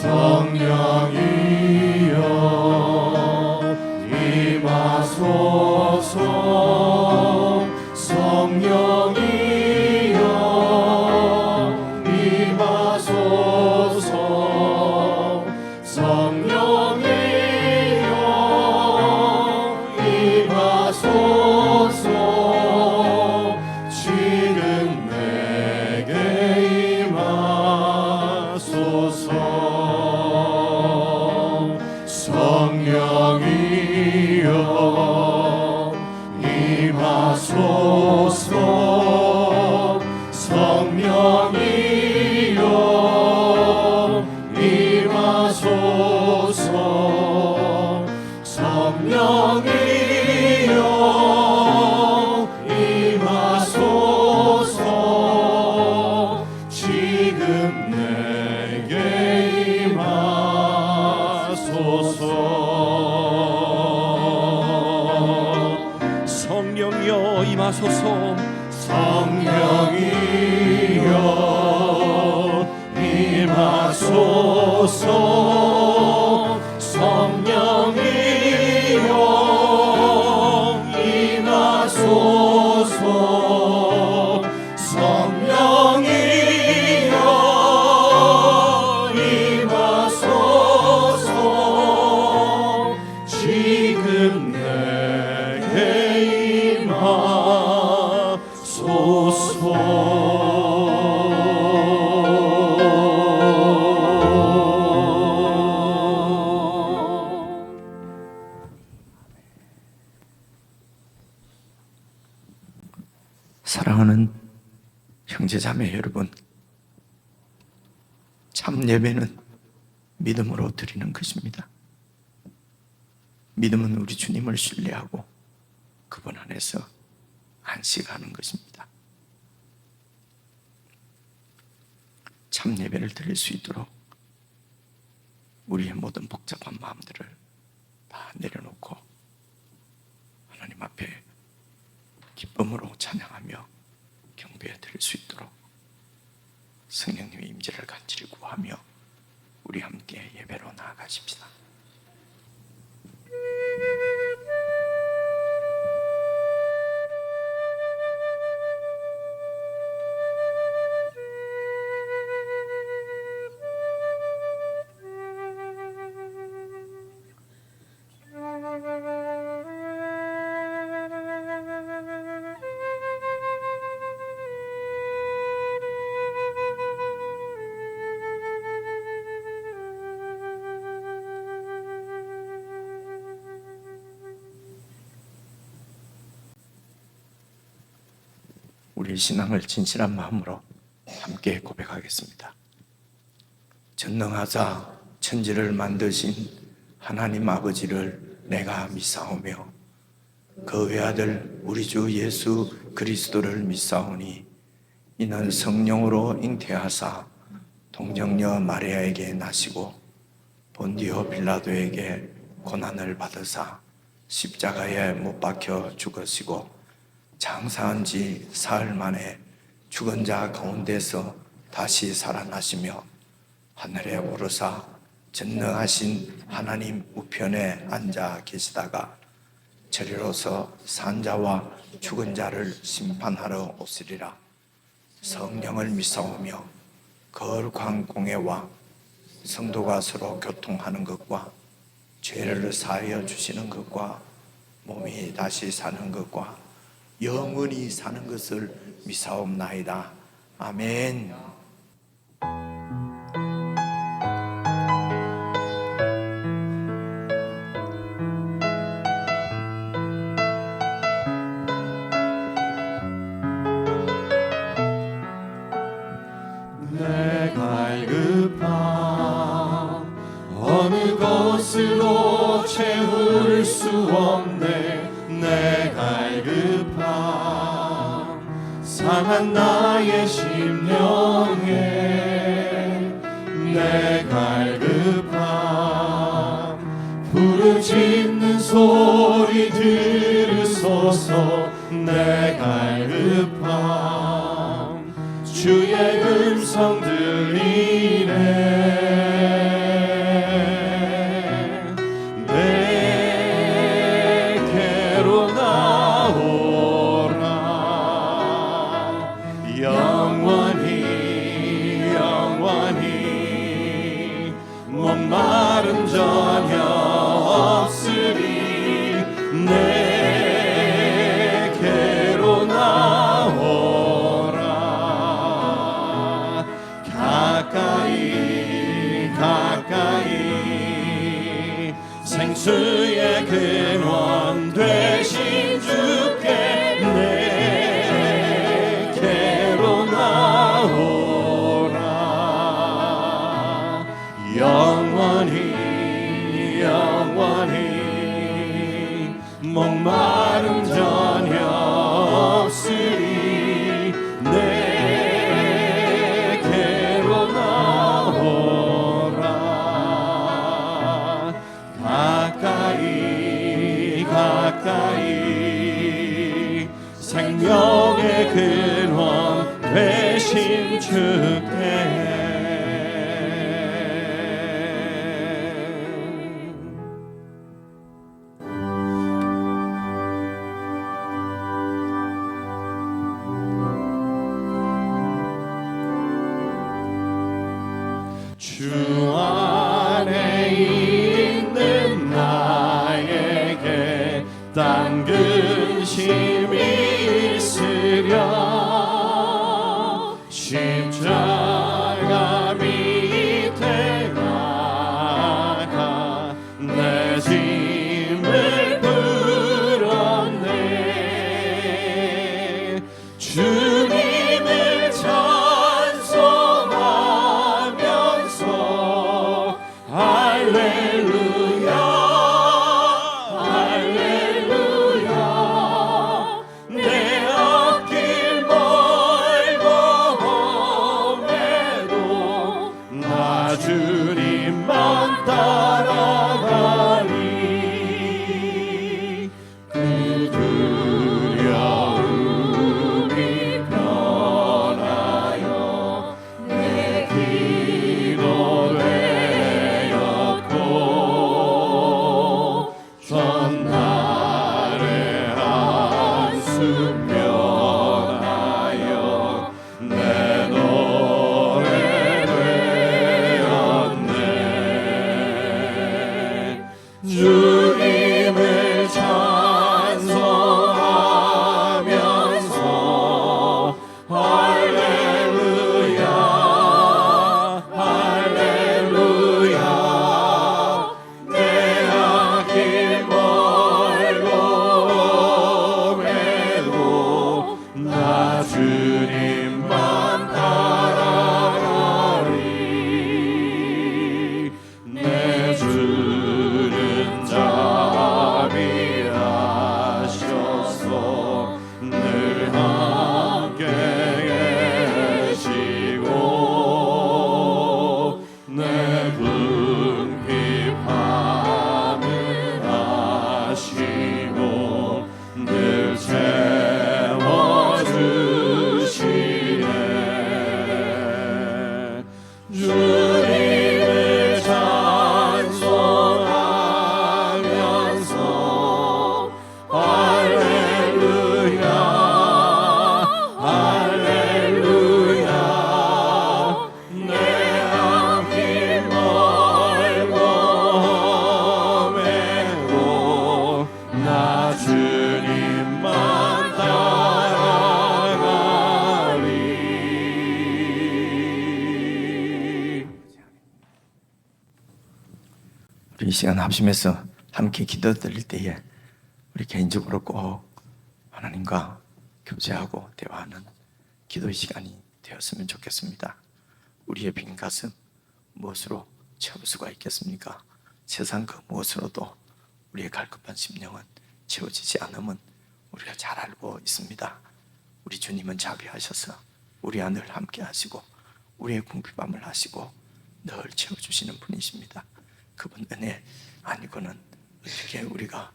성령이여 임하소서. 성령이여 임하소서. 성령이여 임하소서. 지금 내게 임하소서. 성령이여 임하소서. 성령이여 임하소서. 성령이여 임하소서. 지금 내게 임하소서. 성령이여 임하소서. 성령이여 임하소서. 성령이여 임하소서. 성령이여 임하소서. 지금 내게 사랑하는 형제자매 여러분, 참 예배는 믿음으로 드리는 것입니다. 믿음은 우리 주님을 신뢰하고 그분 안에서 안식하는 것입니다. 참 예배를 드릴 수 있도록 우리의 모든 복잡한 마음들을 다 내려놓고 하나님 앞에 기쁨으로 찬양하며 경배해 드릴 수 있도록 성령님의 임재를 간절히 구하며 우리 함께 예배로 나아가십시다. 우리 신앙을 진실한 마음으로 함께 고백하겠습니다. 전능하사 천지를 만드신 하나님 아버지를 내가 믿사오며 그 외아들 우리 주 예수 그리스도를 믿사오니 이는 성령으로 잉태하사 동정녀 마리아에게 나시고 본디오 빌라도에게 고난을 받으사 십자가에 못 박혀 죽으시고 장사한 지 사흘 만에 죽은 자 가운데서 다시 살아나시며 하늘에 오르사 전능하신 하나님 우편에 앉아 계시다가 저리로서 산 자와 죽은 자를 심판하러 오시리라. 성령을 믿사오며 거룩한 공회와 성도가 서로 교통하는 것과 죄를 사하여 주시는 것과 몸이 다시 사는 것과 영원히 사는 것을 믿사옵나이다. 아멘. 내 갈급함 어느 것으로 채울 수 없네. 내 갈급함 상한 나의 심령에 내 갈급함 부르짖는 소리 들으소서. 내 갈급함 주의 음성 들리네. 목마름 전혀 없으리 내게로 나오라 가까이 가까이 생수의 근원 되신 주께 내게로 나오라 영원히 영원히 목마름 전혀 없으리 내게로 나오라 가까이 가까이 생명의 근원 되신 주께 주 안에 있는 나에게 딴 근심이 있으랴 십자가 밑에 나가 내 짐을 풀었네 주님을 찬송하면서 할렐루야 할렐루야 내 앞길 멀고 험해도 나 주님만 따라가리 그 두려움이 변하여 내 기도 되었고 전날의 한숨 변하여 내 노래 되었네 주님을 찬송하면서 할렐루야 할렐루야 내 앞길 멀고 험해도 나 주님만 따라가리 내 주는 자비하셔서 늘 함께 계시고 내 궁핍함을 아시고 늘 채워주시네 주님을 찬송하면서 할렐루야 할렐루야 내 앞길 멀고 험해도 나 주님만 따라가리 우리 이 시간 합심해서 함께 기도 드릴 때에 우리 개인적으로 꼭 하나님과 교제하고 대화하는 기도의 시간이 되었으면 좋겠습니다. 우리의 빈 가슴 무엇으로 채울 수가 있겠습니까? 세상 그 무엇으로도 우리의 갈급한 심령은 채워지지 않음은 우리가 잘 알고 있습니다. 우리 주님은 자비하셔서 우리와 늘 함께 하시고 우리의 궁핍함을 하시고 늘 채워주시는 분이십니다. 그분 은혜 아니고는 어떻게 우리가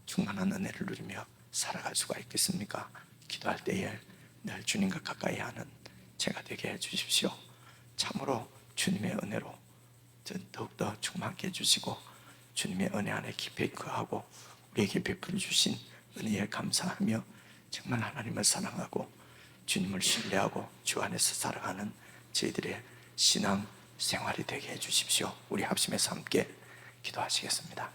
충만한 은혜를 누리며 살아갈 수가 있겠습니까? 기도할 때에 늘 주님과 가까이 하는 제가 되게 해주십시오. 참으로 주님의 은혜로 더욱더 충만하게 해주시고 주님의 은혜 안에 깊이 거하고 우리에게 베풀어 주신 은혜에 감사하며 정말 하나님을 사랑하고 주님을 신뢰하고 주 안에서 살아가는 저희들의 신앙 생활이 되게 해주십시오. 우리 합심해서 함께 기도하시겠습니다.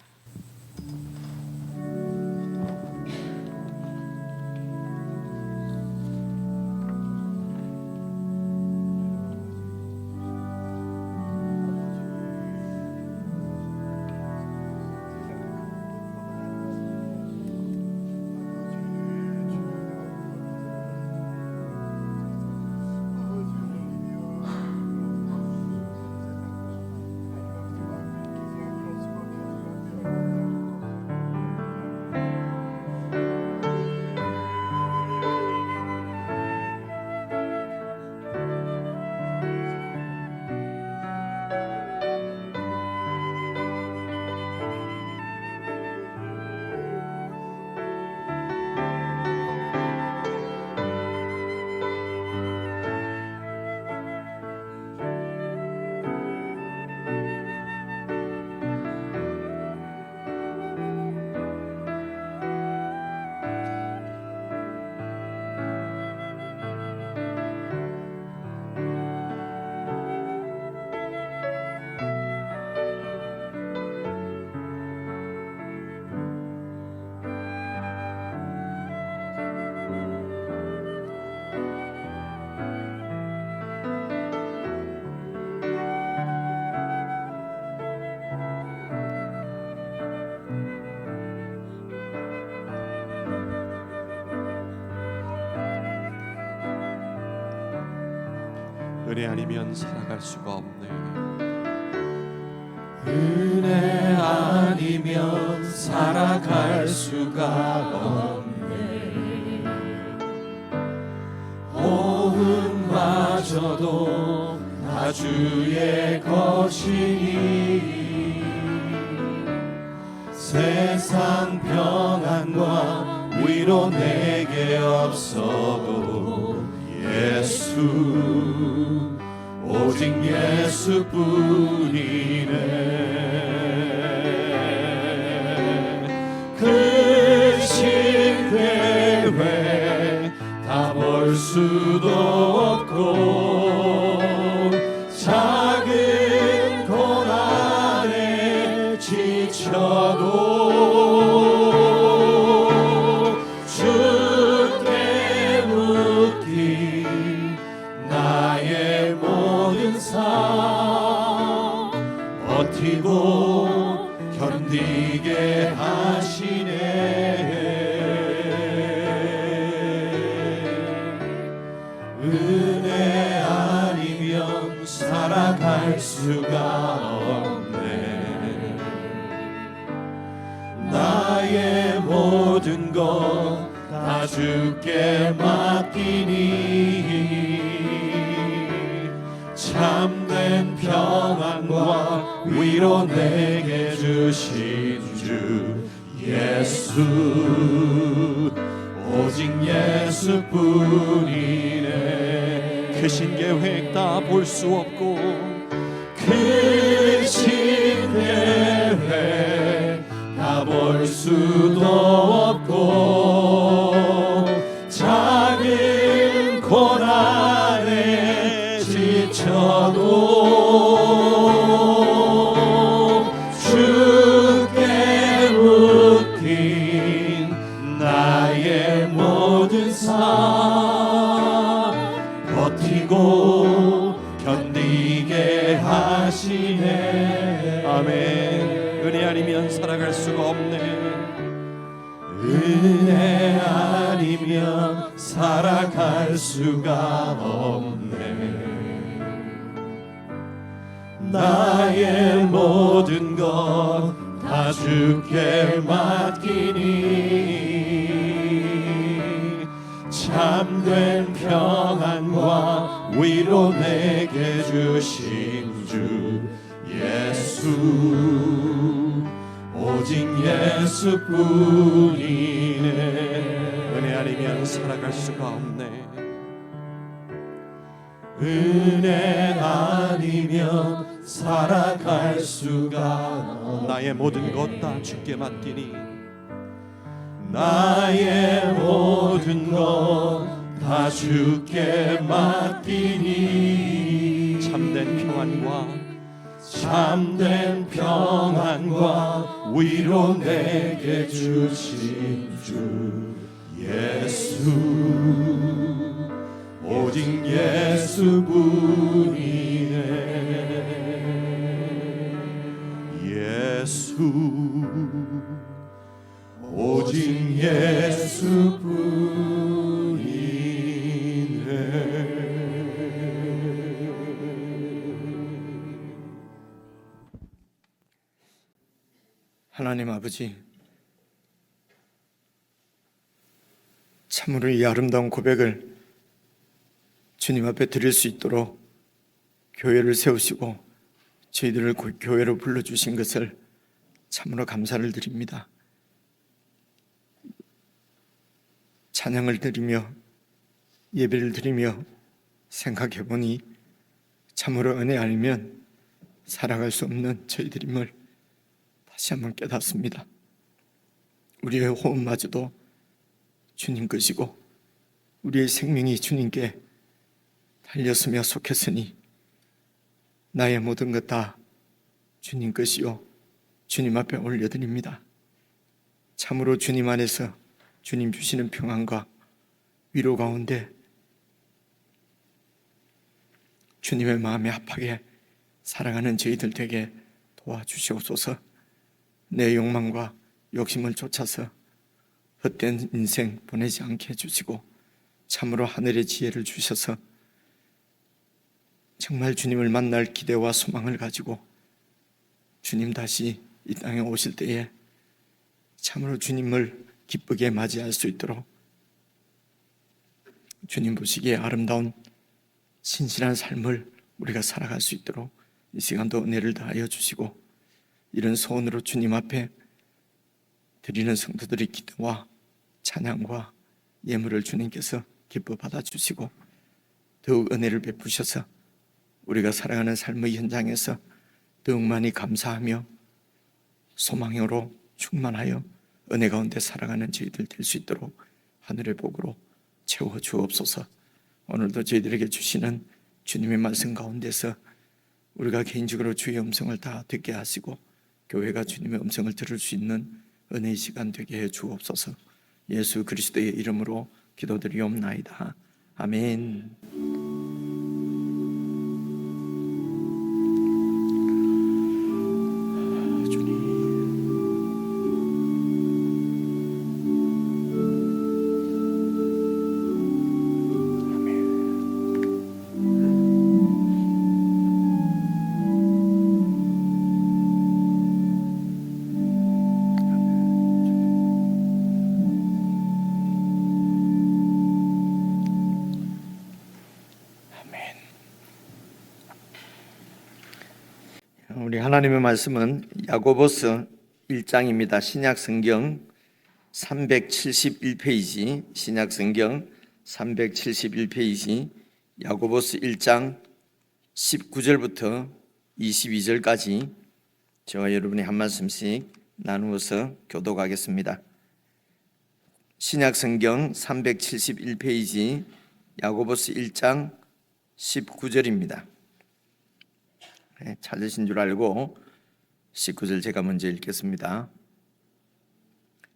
은혜 아니면 살아갈 수가 없네. 은혜 아니면 살아갈 수가 없네. 호흡마저도 다 주의 것이니 세상 평안과 위로 내게 없어도 예수 오직 예수뿐이네. 크신 대회 다 볼 수도 없고 작은 고난에 지쳐도 주께 묶인 나의 모든 삶 버티고 견디게 하시네. 은혜 아니면 살아갈 수가 없네. 나의 모든 것 다 주께 맡기니 참된 평안과 위로 내게 주신 주 예수 오직 예수뿐이네. 크신 계획 다 볼 수 없고 크신 계획 다 볼 수도 없고 작은 고난에 지쳐도 주께 묶인 나의 모든 삶 버티고 견디게 하시네. 아멘. 은혜 아니면 살아갈 수가 없네. 은혜 아니면 살아갈 수가 없네. 나의 모든 것 다 주께 맡기니 참된 평안과 위로 내게 주신 주 예수 오직 예수뿐이네. 은혜 아니면 살아갈 수가 없네. 은혜 아니면 살아갈 수가 없네. 나의 모든 것 다 주께 맡기니 나의 모든 것 다 주께 맡기니 참된 평안과 참된 평안과 위로 내게 주신 주 예수, 오직 예수뿐이네. 예수, 오직 예수뿐이네. 하나님 아버지, 참으로 이 아름다운 고백을 주님 앞에 드릴 수 있도록 교회를 세우시고 저희들을 교회로 불러주신 것을 참으로 감사를 드립니다. 찬양을 드리며 예배를 드리며 생각해 보니 참으로 은혜 아니면 살아갈 수 없는 저희들임을 다시 한번 깨닫습니다. 우리의 호흡마저도 주님 것이고 우리의 생명이 주님께 달렸으며 속했으니 나의 모든 것 다 주님 것이요 주님 앞에 올려드립니다. 참으로 주님 안에서 주님 주시는 평안과 위로 가운데 주님의 마음에 합하게 살아가는 저희들 되게 도와주시옵소서. 내 욕망과 욕심을 쫓아서 헛된 인생 보내지 않게 해주시고 참으로 하늘의 지혜를 주셔서 정말 주님을 만날 기대와 소망을 가지고 주님 다시 이 땅에 오실 때에 참으로 주님을 기쁘게 맞이할 수 있도록 주님 보시기에 아름다운 신실한 삶을 우리가 살아갈 수 있도록 이 시간도 은혜를 다하여 주시고 이런 소원으로 주님 앞에 드리는 성도들의 기도와 찬양과 예물을 주님께서 기뻐 받아주시고 더욱 은혜를 베푸셔서 우리가 살아가는 삶의 현장에서 더욱 많이 감사하며 소망으로 충만하여 은혜 가운데 살아가는 저희들 될 수 있도록 하늘의 복으로 채워 주옵소서. 오늘도 저희들에게 주시는 주님의 말씀 가운데서 우리가 개인적으로 주의 음성을 다 듣게 하시고 교회가 주님의 음성을 들을 수 있는 은혜의 시간 되게 해 주옵소서. 예수 그리스도의 이름으로 기도드리옵나이다. 아멘. 우리 하나님의 말씀은 야고보서 1장입니다. 신약성경 371페이지, 신약성경 371페이지, 야고보서 1장 19절부터 22절까지 저와 여러분이 한 말씀씩 나누어서 교독하겠습니다. 신약성경 371페이지, 야고보서 1장 19절입니다. 찾으신 줄 알고 19절 제가 먼저 읽겠습니다.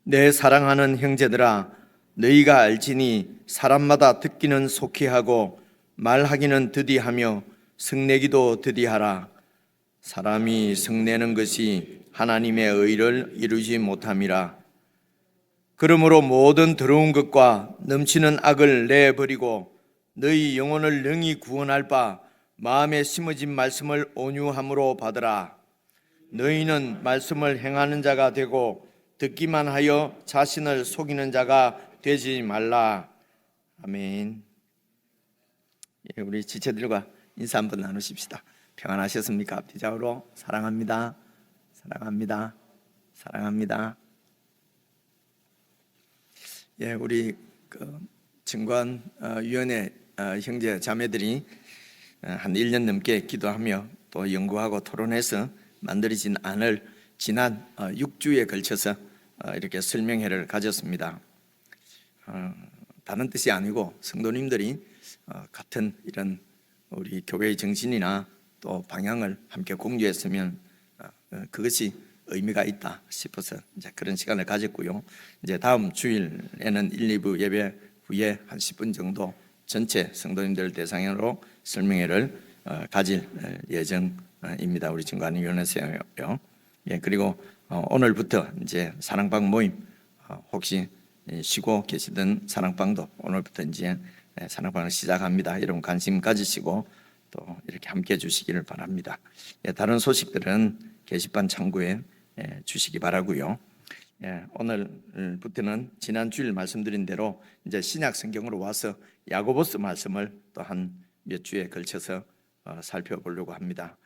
내 사랑하는 형제들아, 너희가 알지니 사람마다 듣기는 속히 하고 말하기는 드디하며 성내기도 드디하라. 사람이 성내는 것이 하나님의 의를 이루지 못함이라. 그러므로 모든 더러운 것과 넘치는 악을 내버리고 너희 영혼을 능히 구원할 바 마음에 심어진 말씀을 온유함으로 받으라. 너희는 말씀을 행하는 자가 되고 듣기만 하여 자신을 속이는 자가 되지 말라. 아멘. 우리 지체들과 인사 한번 나누십시다. 평안하셨습니까? 앞뒤좌우로 사랑합니다. 사랑합니다. 사랑합니다. 우리 증관위원회 형제 자매들이 한 1년 넘게 기도하며 또 연구하고 토론해서 만들어진 안을 지난 6주에 걸쳐서 이렇게 설명회를 가졌습니다. 다른 뜻이 아니고 성도님들이 같은 이런 우리 교회의 정신이나 또 방향을 함께 공유했으면 그것이 의미가 있다 싶어서 이제 그런 시간을 가졌고요. 이제 다음 주일에는 1, 2부 예배 후에 한 10분 정도 전체 성도님들 대상으로 설명회를 가질 예정입니다. 우리 진관위원회에서요. 예, 그리고 오늘부터 이제 사랑방 모임, 혹시 쉬고 계시던 사랑방도 오늘부터 이제 사랑방을 시작합니다. 여러분 관심 가지시고 또 이렇게 함께 해주시기를 바랍니다. 예, 다른 소식들은 게시판 참고해 주시기 바라고요. 예, 오늘부터는 지난 주일 말씀드린 대로 이제 신약 성경으로 와서 야고보서 말씀을 또 한 몇 주에 걸쳐서 살펴보려고 합니다.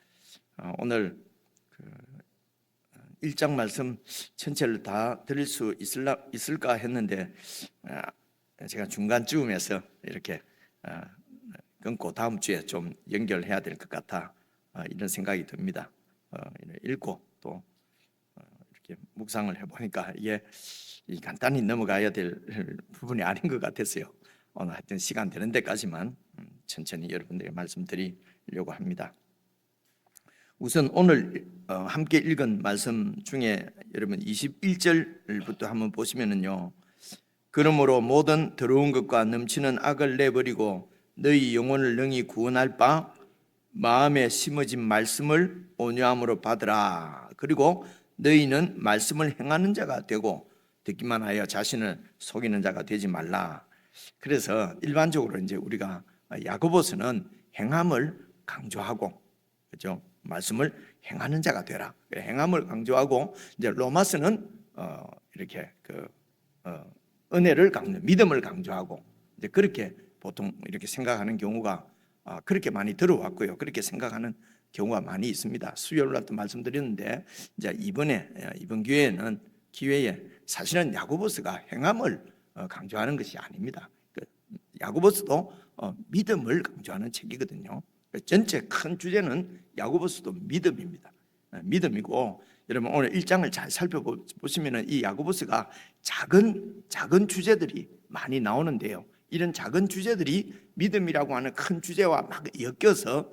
오늘 1장 말씀 전체를 다 드릴 수 있을까 했는데 제가 중간쯤에서 이렇게 끊고 다음 주에 좀 연결해야 될 것 같아 이런 생각이 듭니다. 읽고 또 이렇게 묵상을 해보니까 이게 간단히 넘어가야 될 부분이 아닌 것 같았어요. 오늘 하여튼 시간 되는 데까지만 천천히 여러분들에게 말씀드리려고 합니다. 우선 오늘 함께 읽은 말씀 중에 여러분 21절부터 한번 보시면은요. 그러므로 모든 더러운 것과 넘치는 악을 내버리고 너희 영혼을 능히 구원할 바 마음에 심어진 말씀을 온유함으로 받으라. 그리고 너희는 말씀을 행하는 자가 되고 듣기만 하여 자신을 속이는 자가 되지 말라. 그래서 일반적으로 이제 우리가 야고보서는 행함을 강조하고, 그렇죠? 말씀을 행하는 자가 되라. 행함을 강조하고, 이제 로마서는 이렇게 은혜를 믿음을 강조하고, 이제 그렇게 보통 이렇게 생각하는 경우가 그렇게 많이 들어왔고요. 그렇게 생각하는 경우가 많이 있습니다. 수요일 날도 말씀드렸는데, 이제 이번 기회에 사실은 야고보서가 행함을 강조하는 것이 아닙니다. 야고보서도 믿음을 강조하는 책이거든요. 전체 큰 주제는 야고보서도 믿음입니다. 믿음이고, 여러분 오늘 1장을 잘 살펴보시면 이 야고보서가 작은 주제들이 많이 나오는데요. 이런 작은 주제들이 믿음이라고 하는 큰 주제와 막 엮여서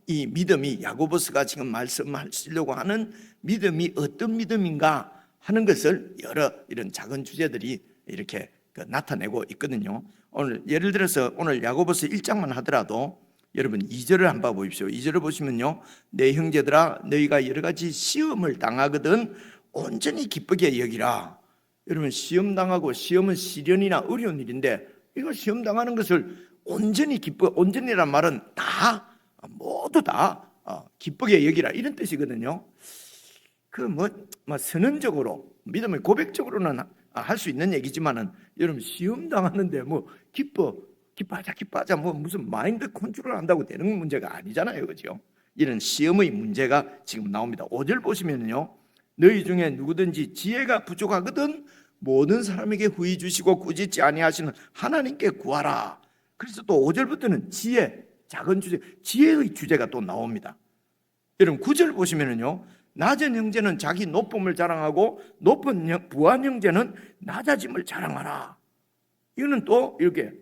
이 믿음이 야고보서가 지금 말씀하시려고 하는 믿음이 어떤 믿음인가 하는 것을 여러 이런 작은 주제들이 이렇게 나타내고 있거든요. 오늘 예를 들어서 오늘 야고보서 1장만 하더라도 여러분 2절을 한번 보십시오. 2절을 보시면요, 내 형제들아 너희가 여러 가지 시험을 당하거든 온전히 기쁘게 여기라. 여러분 시험 당하고, 시험은 시련이나 어려운 일인데 이거 시험 당하는 것을 온전히 온전이란 말은 모두 다 기쁘게 여기라 이런 뜻이거든요. 선언적으로 믿음의 고백적으로는 할 수 있는 얘기지만은 여러분 시험 당하는데 기뻐하자 무슨 마인드 컨트롤 한다고 되는 문제가 아니잖아요, 그죠? 이런 시험의 문제가 지금 나옵니다. 5절 보시면요, 너희 중에 누구든지 지혜가 부족하거든 모든 사람에게 후히 주시고 꾸짖지 아니하시는 하나님께 구하라. 그래서 또 5절부터는 작은 주제, 지혜의 주제가 또 나옵니다. 여러분 9절 보시면요, 낮은 형제는 자기 높음을 자랑하고 높은 부한 형제는 낮아짐을 자랑하라. 이거는 또 이렇게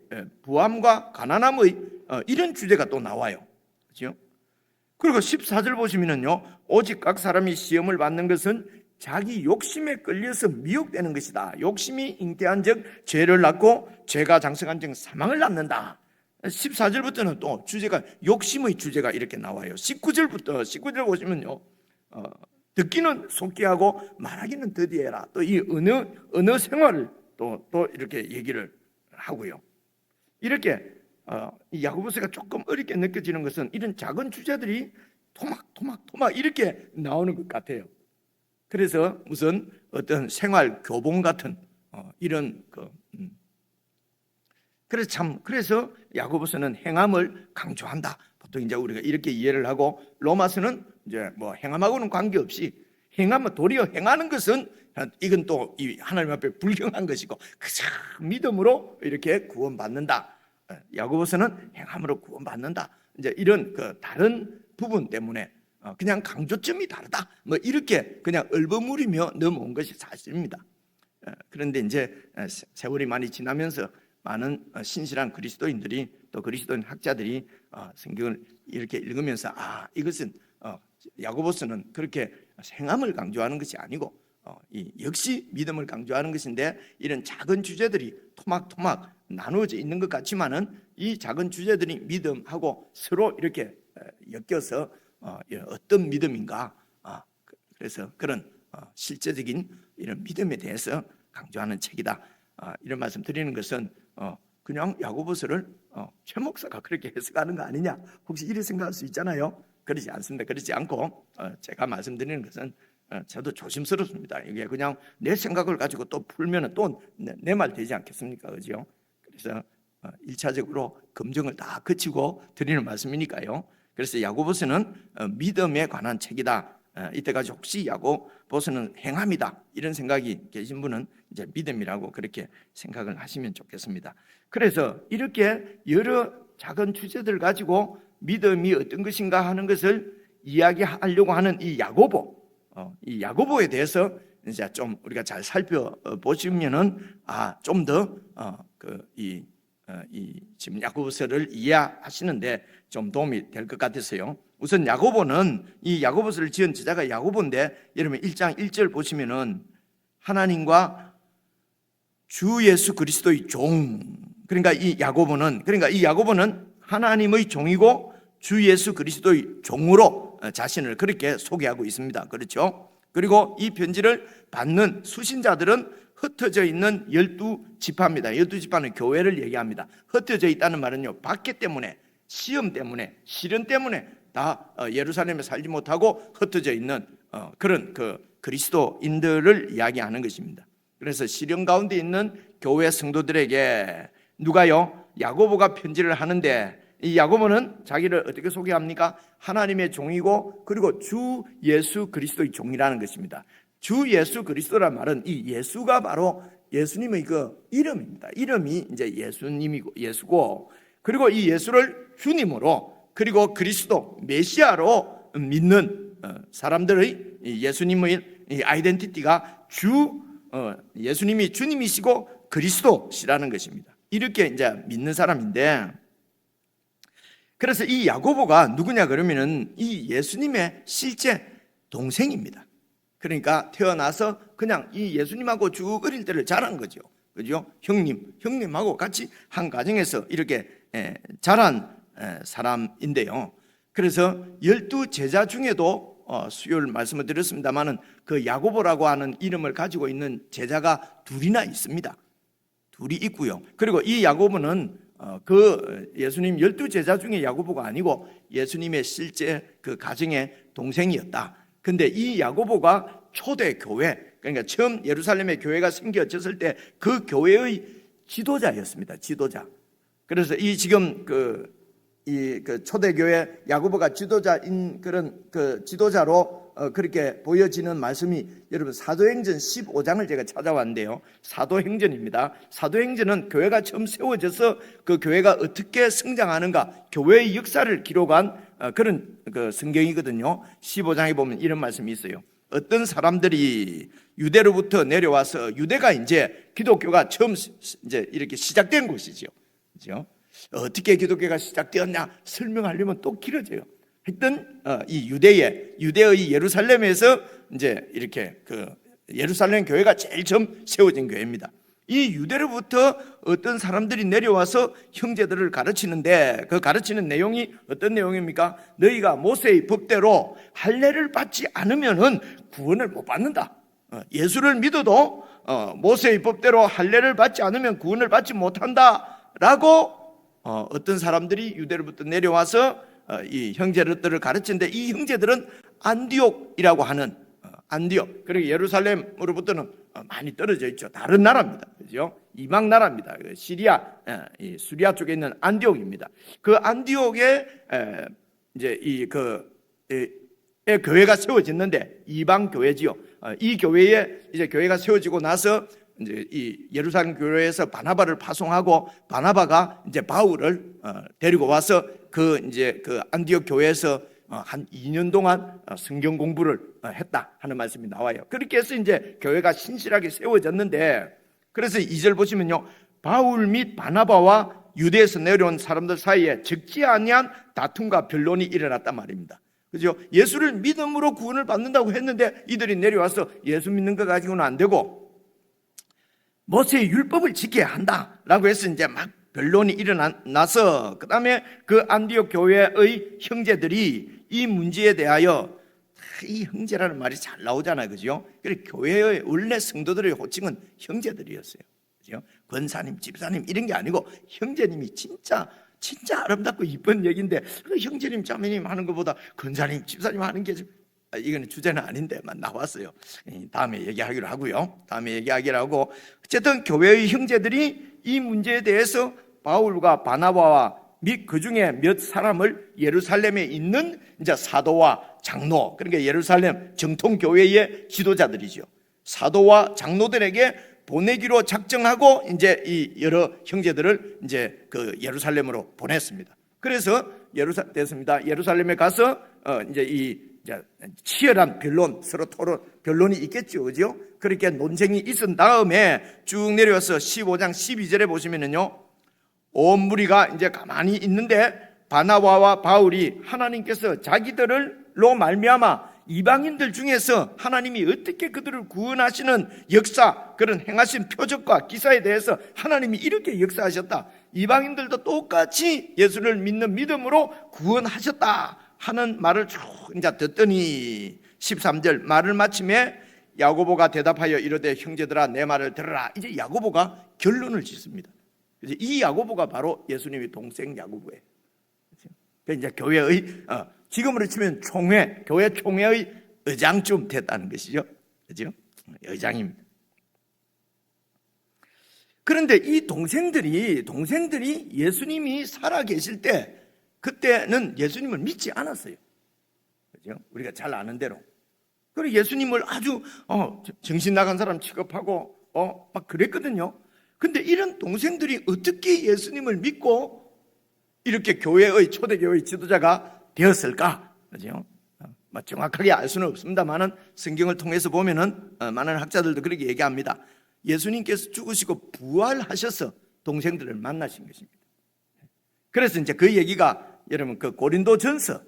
부함과 가난함의 이런 주제가 또 나와요. 그렇죠? 그리고 14절 보시면요, 오직 각 사람이 시험을 받는 것은 자기 욕심에 끌려서 미혹되는 것이다. 욕심이 잉태한 즉 죄를 낳고 죄가 장성한 즉 사망을 낳는다. 14절부터는 또 주제가 욕심의 주제가 이렇게 나와요. 19절 보시면요, 듣기는 속히 하고 말하기는 더디해라. 또 이 언어 생활을 또 이렇게 얘기를 하고요. 이렇게 이 야고보서가 조금 어렵게 느껴지는 것은 이런 작은 주제들이 토막 이렇게 나오는 것 같아요. 그래서 무슨 어떤 생활 교본 같은 이런 그래서 야고보서는 행함을 강조한다. 보통 이제 우리가 이렇게 이해를 하고, 로마서는 이제 행함하고는 관계없이 행하면 도리어 행하는 것은 이건 또 하나님 앞에 불경한 것이고 그저 믿음으로 이렇게 구원받는다. 야고보서는 행함으로 구원받는다. 이제 이런 다른 부분 때문에 그냥 강조점이 다르다. 이렇게 그냥 얼버무리며 넘어온 것이 사실입니다. 그런데 이제 세월이 많이 지나면서 많은 신실한 그리스도인들이 또 그리스도인 학자들이 성경을 이렇게 읽으면서 이것은 야고보서는 그렇게 행함을 강조하는 것이 아니고 역시 믿음을 강조하는 것인데, 이런 작은 주제들이 토막토막 나누어져 있는 것 같지만은 이 작은 주제들이 믿음하고 서로 이렇게 엮여서 어떤 믿음인가, 그래서 그런 실제적인 이런 믿음에 대해서 강조하는 책이다. 이런 말씀 드리는 것은 그냥 야고보서를 최 목사가 그렇게 해석하는 거 아니냐, 혹시 이렇게 생각할 수 있잖아요. 그렇지 않습니다. 그렇지 않고 제가 말씀드리는 것은 저도 조심스럽습니다. 이게 그냥 내 생각을 가지고 또 풀면은 또 내 말 되지 않겠습니까? 그죠? 그래서 1차적으로 검증을 다 거치고 드리는 말씀이니까요. 그래서 야고보서는 믿음에 관한 책이다. 이때까지 혹시 야고보서는 행함이다 이런 생각이 계신 분은 이제 믿음이라고 그렇게 생각을 하시면 좋겠습니다. 그래서 이렇게 여러 작은 주제들 가지고 믿음이 어떤 것인가 하는 것을 이야기하려고 하는 이 야고보에 대해서 이제 좀 우리가 잘 살펴보시면은 좀 더 이 지금 야고보서를 이해하시는데 좀 도움이 될 것 같아서요. 우선 야고보는, 이 야고보서를 지은 저자가 야고보인데, 여러분 1장 1절 보시면은 하나님과 주 예수 그리스도의 종, 그러니까 이 야고보는 하나님의 종이고 주 예수 그리스도의 종으로 자신을 그렇게 소개하고 있습니다. 그렇죠? 그리고 이 편지를 받는 수신자들은 흩어져 있는 12지파입니다. 12지파는 교회를 얘기합니다. 흩어져 있다는 말은요, 박해 때문에, 시험 때문에, 시련 때문에 다 예루살렘에 살지 못하고 흩어져 있는 그런 그리스도인들을 이야기하는 것입니다. 그래서 시련 가운데 있는 교회 성도들에게 누가요? 야고보가 편지를 하는데, 이 야고보는 자기를 어떻게 소개합니까? 하나님의 종이고 그리고 주 예수 그리스도의 종이라는 것입니다. 주 예수 그리스도란 말은 이 예수가 바로 예수님의 그 이름입니다. 이름이 이제 예수고, 그리고 이 예수를 주님으로, 그리고 그리스도 메시아로 믿는 사람들의 예수님의 이 아이덴티티가 예수님이 주님이시고 그리스도시라는 것입니다. 이렇게 이제 믿는 사람인데, 그래서 이 야고보가 누구냐 그러면은 이 예수님의 실제 동생입니다. 그러니까 태어나서 그냥 이 예수님하고 쭉 어릴 때를 자란 거죠. 그죠? 형님하고 같이 한 가정에서 이렇게 자란 사람인데요. 그래서 12제자 중에도 수요일 말씀을 드렸습니다마는 그 야고보라고 하는 이름을 가지고 있는 제자가 둘이나 있습니다. 둘이 있고요. 그리고 이 야고보는 그 예수님 12제자 중에 야고보가 아니고 예수님의 실제 그 가정의 동생이었다. 근데 이 야고보가 초대 교회, 그러니까 처음 예루살렘에 교회가 생겨졌을 때 그 교회의 지도자였습니다. 지도자. 그래서 이 지금 그 초대교회 야고보가 지도자인 그런 그 지도자로 그렇게 보여지는 말씀이, 여러분 사도행전 15장을 제가 찾아왔는데요. 사도행전입니다. 사도행전은 교회가 처음 세워져서 그 교회가 어떻게 성장하는가, 교회의 역사를 기록한 그런 그 성경이거든요. 15장에 보면 이런 말씀이 있어요. 어떤 사람들이 유대로부터 내려와서, 유대가 이제 기독교가 처음 이제 이렇게 시작된 곳이죠. 그렇죠? 어떻게 기독교가 시작되었냐 설명하려면 또 길어져요. 하여튼 이 유대의 예루살렘에서 이제 이렇게 그 예루살렘 교회가 제일 처음 세워진 교회입니다. 이 유대로부터 어떤 사람들이 내려와서 형제들을 가르치는데, 그 가르치는 내용이 어떤 내용입니까? 너희가 모세의 법대로 할례를 받지 않으면은 구원을 못 받는다. 예수를 믿어도 모세의 법대로 할례를 받지 않으면 구원을 받지 못한다라고 어떤 사람들이 유대로부터 내려와서 이 형제들을 가르치는데, 이 형제들은 안디옥이라고 하는 안디옥, 그리고 예루살렘으로부터는 많이 떨어져 있죠. 다른 나라입니다. 그죠? 이방 나라입니다. 수리아 쪽에 있는 안디옥입니다. 그 안디옥에 이제 교회가 세워졌는데, 이방 교회지요. 이 교회에 이제 교회가 세워지고 나서 이제 이 예루살렘 교회에서 바나바를 파송하고, 바나바가 이제 바울을 데리고 와서 그 안디옥 교회에서 한 2년 동안 성경 공부를 했다 하는 말씀이 나와요. 그렇게 해서 이제 교회가 신실하게 세워졌는데, 그래서 2절 보시면요, 바울 및 바나바와 유대에서 내려온 사람들 사이에 적지 아니한 다툼과 변론이 일어났단 말입니다. 그죠? 예수를 믿음으로 구원을 받는다고 했는데 이들이 내려와서 예수 믿는 거 가지고는 안 되고 모세의 율법을 지켜야 한다라고 해서 이제 막 변론이 일어나서 그 다음에 그 안디옥 교회의 형제들이 이 문제에 대하여, 이 형제라는 말이 잘 나오잖아요, 그죠? 그래 교회의 원래 성도들의 호칭은 형제들이었어요, 그죠? 권사님, 집사님 이런 게 아니고 형제님이 진짜 아름답고 이쁜 얘기인데 그 형제님, 자매님 하는 것보다 권사님, 집사님 하는 게 좀, 이거는 주제는 아닌데만 나왔어요. 다음에 얘기하기로 하고요. 어쨌든 교회의 형제들이 이 문제에 대해서 바울과 바나바와 및 그 중에 몇 사람을 예루살렘에 있는 이제 사도와 장로, 그러니까 예루살렘 정통교회의 지도자들이죠. 사도와 장로들에게 보내기로 작정하고 이제 이 여러 형제들을 이제 그 예루살렘으로 보냈습니다. 그래서 예루살렘에 가서 이제 이 치열한 변론, 서로 토론, 변론이 있겠죠, 그죠? 그렇게 논쟁이 있은 다음에 쭉 내려와서 15장 12절에 보시면은요, 온 무리가 이제 가만히 있는데 바나바와 바울이 하나님께서 자기들로 말미암아 이방인들 중에서 하나님이 어떻게 그들을 구원하시는 역사, 그런 행하신 표적과 기사에 대해서 하나님이 이렇게 역사하셨다, 이방인들도 똑같이 예수를 믿는 믿음으로 구원하셨다 하는 말을 쭉 이제 듣더니 13절 말을 마침에 야고보가 대답하여 이르되 형제들아 내 말을 들으라. 이제 야고보가 결론을 짓습니다. 이 야고보가 바로 예수님의 동생 야고보예요. 이제 교회의 지금으로 치면 총회, 교회 총회의 의장쯤 됐다는 것이죠, 그죠? 의장입니다. 그런데 이 동생들이 예수님이 살아 계실 때 그때는 예수님을 믿지 않았어요, 그죠? 우리가 잘 아는 대로. 그리고 예수님을 아주 정신 나간 사람 취급하고 막 그랬거든요. 근데 이런 동생들이 어떻게 예수님을 믿고 이렇게 교회의 초대교회의 지도자가 되었을까? 그죠? 정확하게 알 수는 없습니다만은 성경을 통해서 보면은 많은 학자들도 그렇게 얘기합니다. 예수님께서 죽으시고 부활하셔서 동생들을 만나신 것입니다. 그래서 이제 그 얘기가 여러분 그 고린도전서,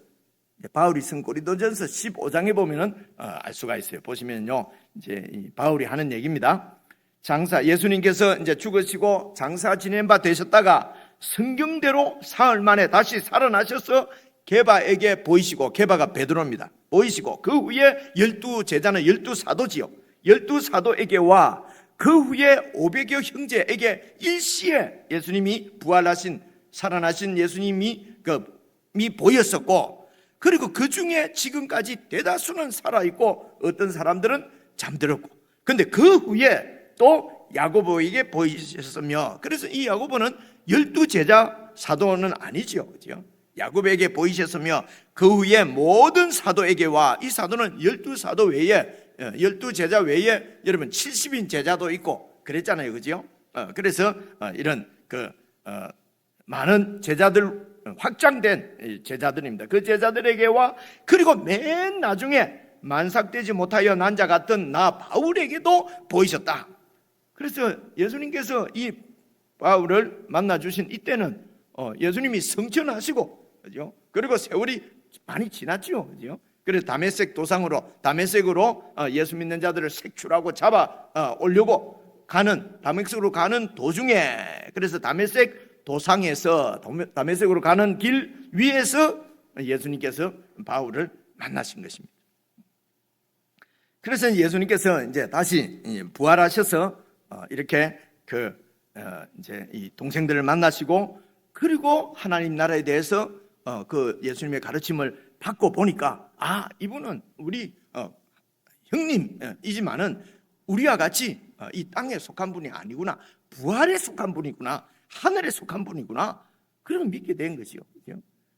바울이 쓴 고린도전서 15장에 보면은 알 수가 있어요. 보시면요, 이제 이 바울이 하는 얘기입니다. 예수님께서 이제 죽으시고 장사 지낸 바 되셨다가 성경대로 사흘 만에 다시 살아나셔서 게바에게 보이시고, 게바가 베드로입니다. 보이시고 그 후에 12제자는 12사도지요. 12사도에게와 그 후에 500여 형제에게 일시에 예수님이 부활하신, 살아나신 예수님이 보였었고, 그리고 그 중에 지금까지 대다수는 살아있고 어떤 사람들은 잠들었고, 근데 그 후에 또 야고보에게 보이셨으며, 그래서 이 야고보는 12제자 사도는 아니죠, 그죠? 야고보에게 보이셨으며 그 후에 모든 사도에게와, 이 사도는 12사도 외에 12제자 외에 여러분 70인 제자도 있고 그랬잖아요, 그죠? 그래서 이런 많은 제자들, 확장된 제자들입니다. 그 제자들에게와, 그리고 맨 나중에 만삭되지 못하여 난 자 같은 나 바울에게도 보이셨다. 그래서 예수님께서 이 바울을 만나 주신 이때는 예수님이 성천하시고, 그죠? 그리고 세월이 많이 지났죠, 그죠? 그래서 다메섹으로 예수 믿는 자들을 색출하고 잡아 오려고 다메섹으로 가는 도중에, 그래서 다메섹 도상에서 다메섹으로 가는 길 위에서 예수님께서 바울을 만나신 것입니다. 그래서 예수님께서 이제 다시 부활하셔서 이렇게 이제 이 동생들을 만나시고, 그리고 하나님 나라에 대해서 그 예수님의 가르침을 받고 보니까, 이분은 우리 형님이지만은 우리와 같이 이 땅에 속한 분이 아니구나, 부활에 속한 분이구나, 하늘에 속한 분이구나, 그러면 믿게 된 것이요.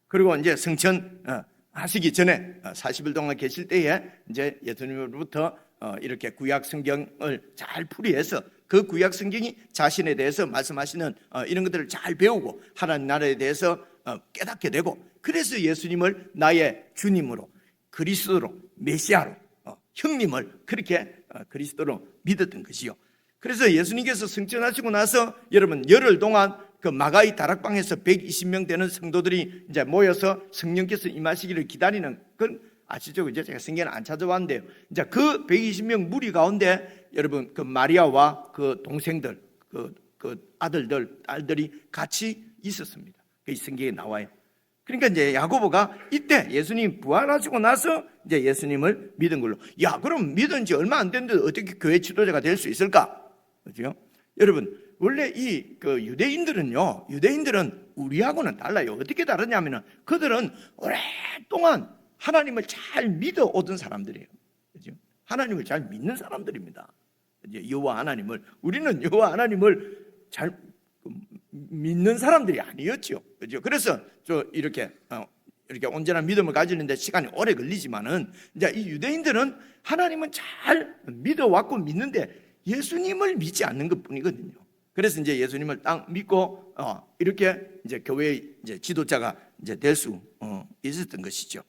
그리고 이제 성천 하시기 전에 40일 동안 계실 때에 이제 예수님으로부터 이렇게 구약 성경을 잘 풀이해서 그 구약 성경이 자신에 대해서 말씀하시는 이런 것들을 잘 배우고 하나님 나라에 대해서 깨닫게 되고, 그래서 예수님을 나의 주님으로, 그리스도로, 메시아로, 형님을 그렇게 그리스도로 믿었던 것이요. 그래서 예수님께서 승천하시고 나서 여러분 열흘 동안 그 마가의 다락방에서 120명 되는 성도들이 이제 모여서 성령께서 임하시기를 기다리는 건 아시죠? 그죠? 제가 성경을 안 찾아봤는데요. 이제 그 120명 무리 가운데 여러분 그 마리아와 그 동생들, 그 아들들, 딸들이 같이 있었습니다. 그 성경에 나와요. 그러니까 이제 야고보가 이때 예수님 부활하시고 나서 이제 예수님을 믿은 걸로. 야, 그럼 믿은 지 얼마 안 됐는데 어떻게 교회 지도자가 될 수 있을까? 그죠? 여러분, 원래 이 그 유대인들은요, 유대인들은 우리하고는 달라요. 어떻게 다르냐면은 그들은 오랫동안 하나님을 잘 믿어 오던 사람들이에요. 그죠? 하나님을 잘 믿는 사람들입니다. 이제 여호와 하나님을, 우리는 여호와 하나님을 잘 믿는 사람들이 아니었죠. 그죠? 그래서 이렇게 온전한 믿음을 가지는데 시간이 오래 걸리지만은 이제 이 유대인들은 하나님은 잘 믿어왔고 믿는데 예수님을 믿지 않는 것 뿐이거든요. 그래서 이제 예수님을 딱 믿고 이렇게 이제 교회의 이제 지도자가 이제 될 수 있었던 것이죠.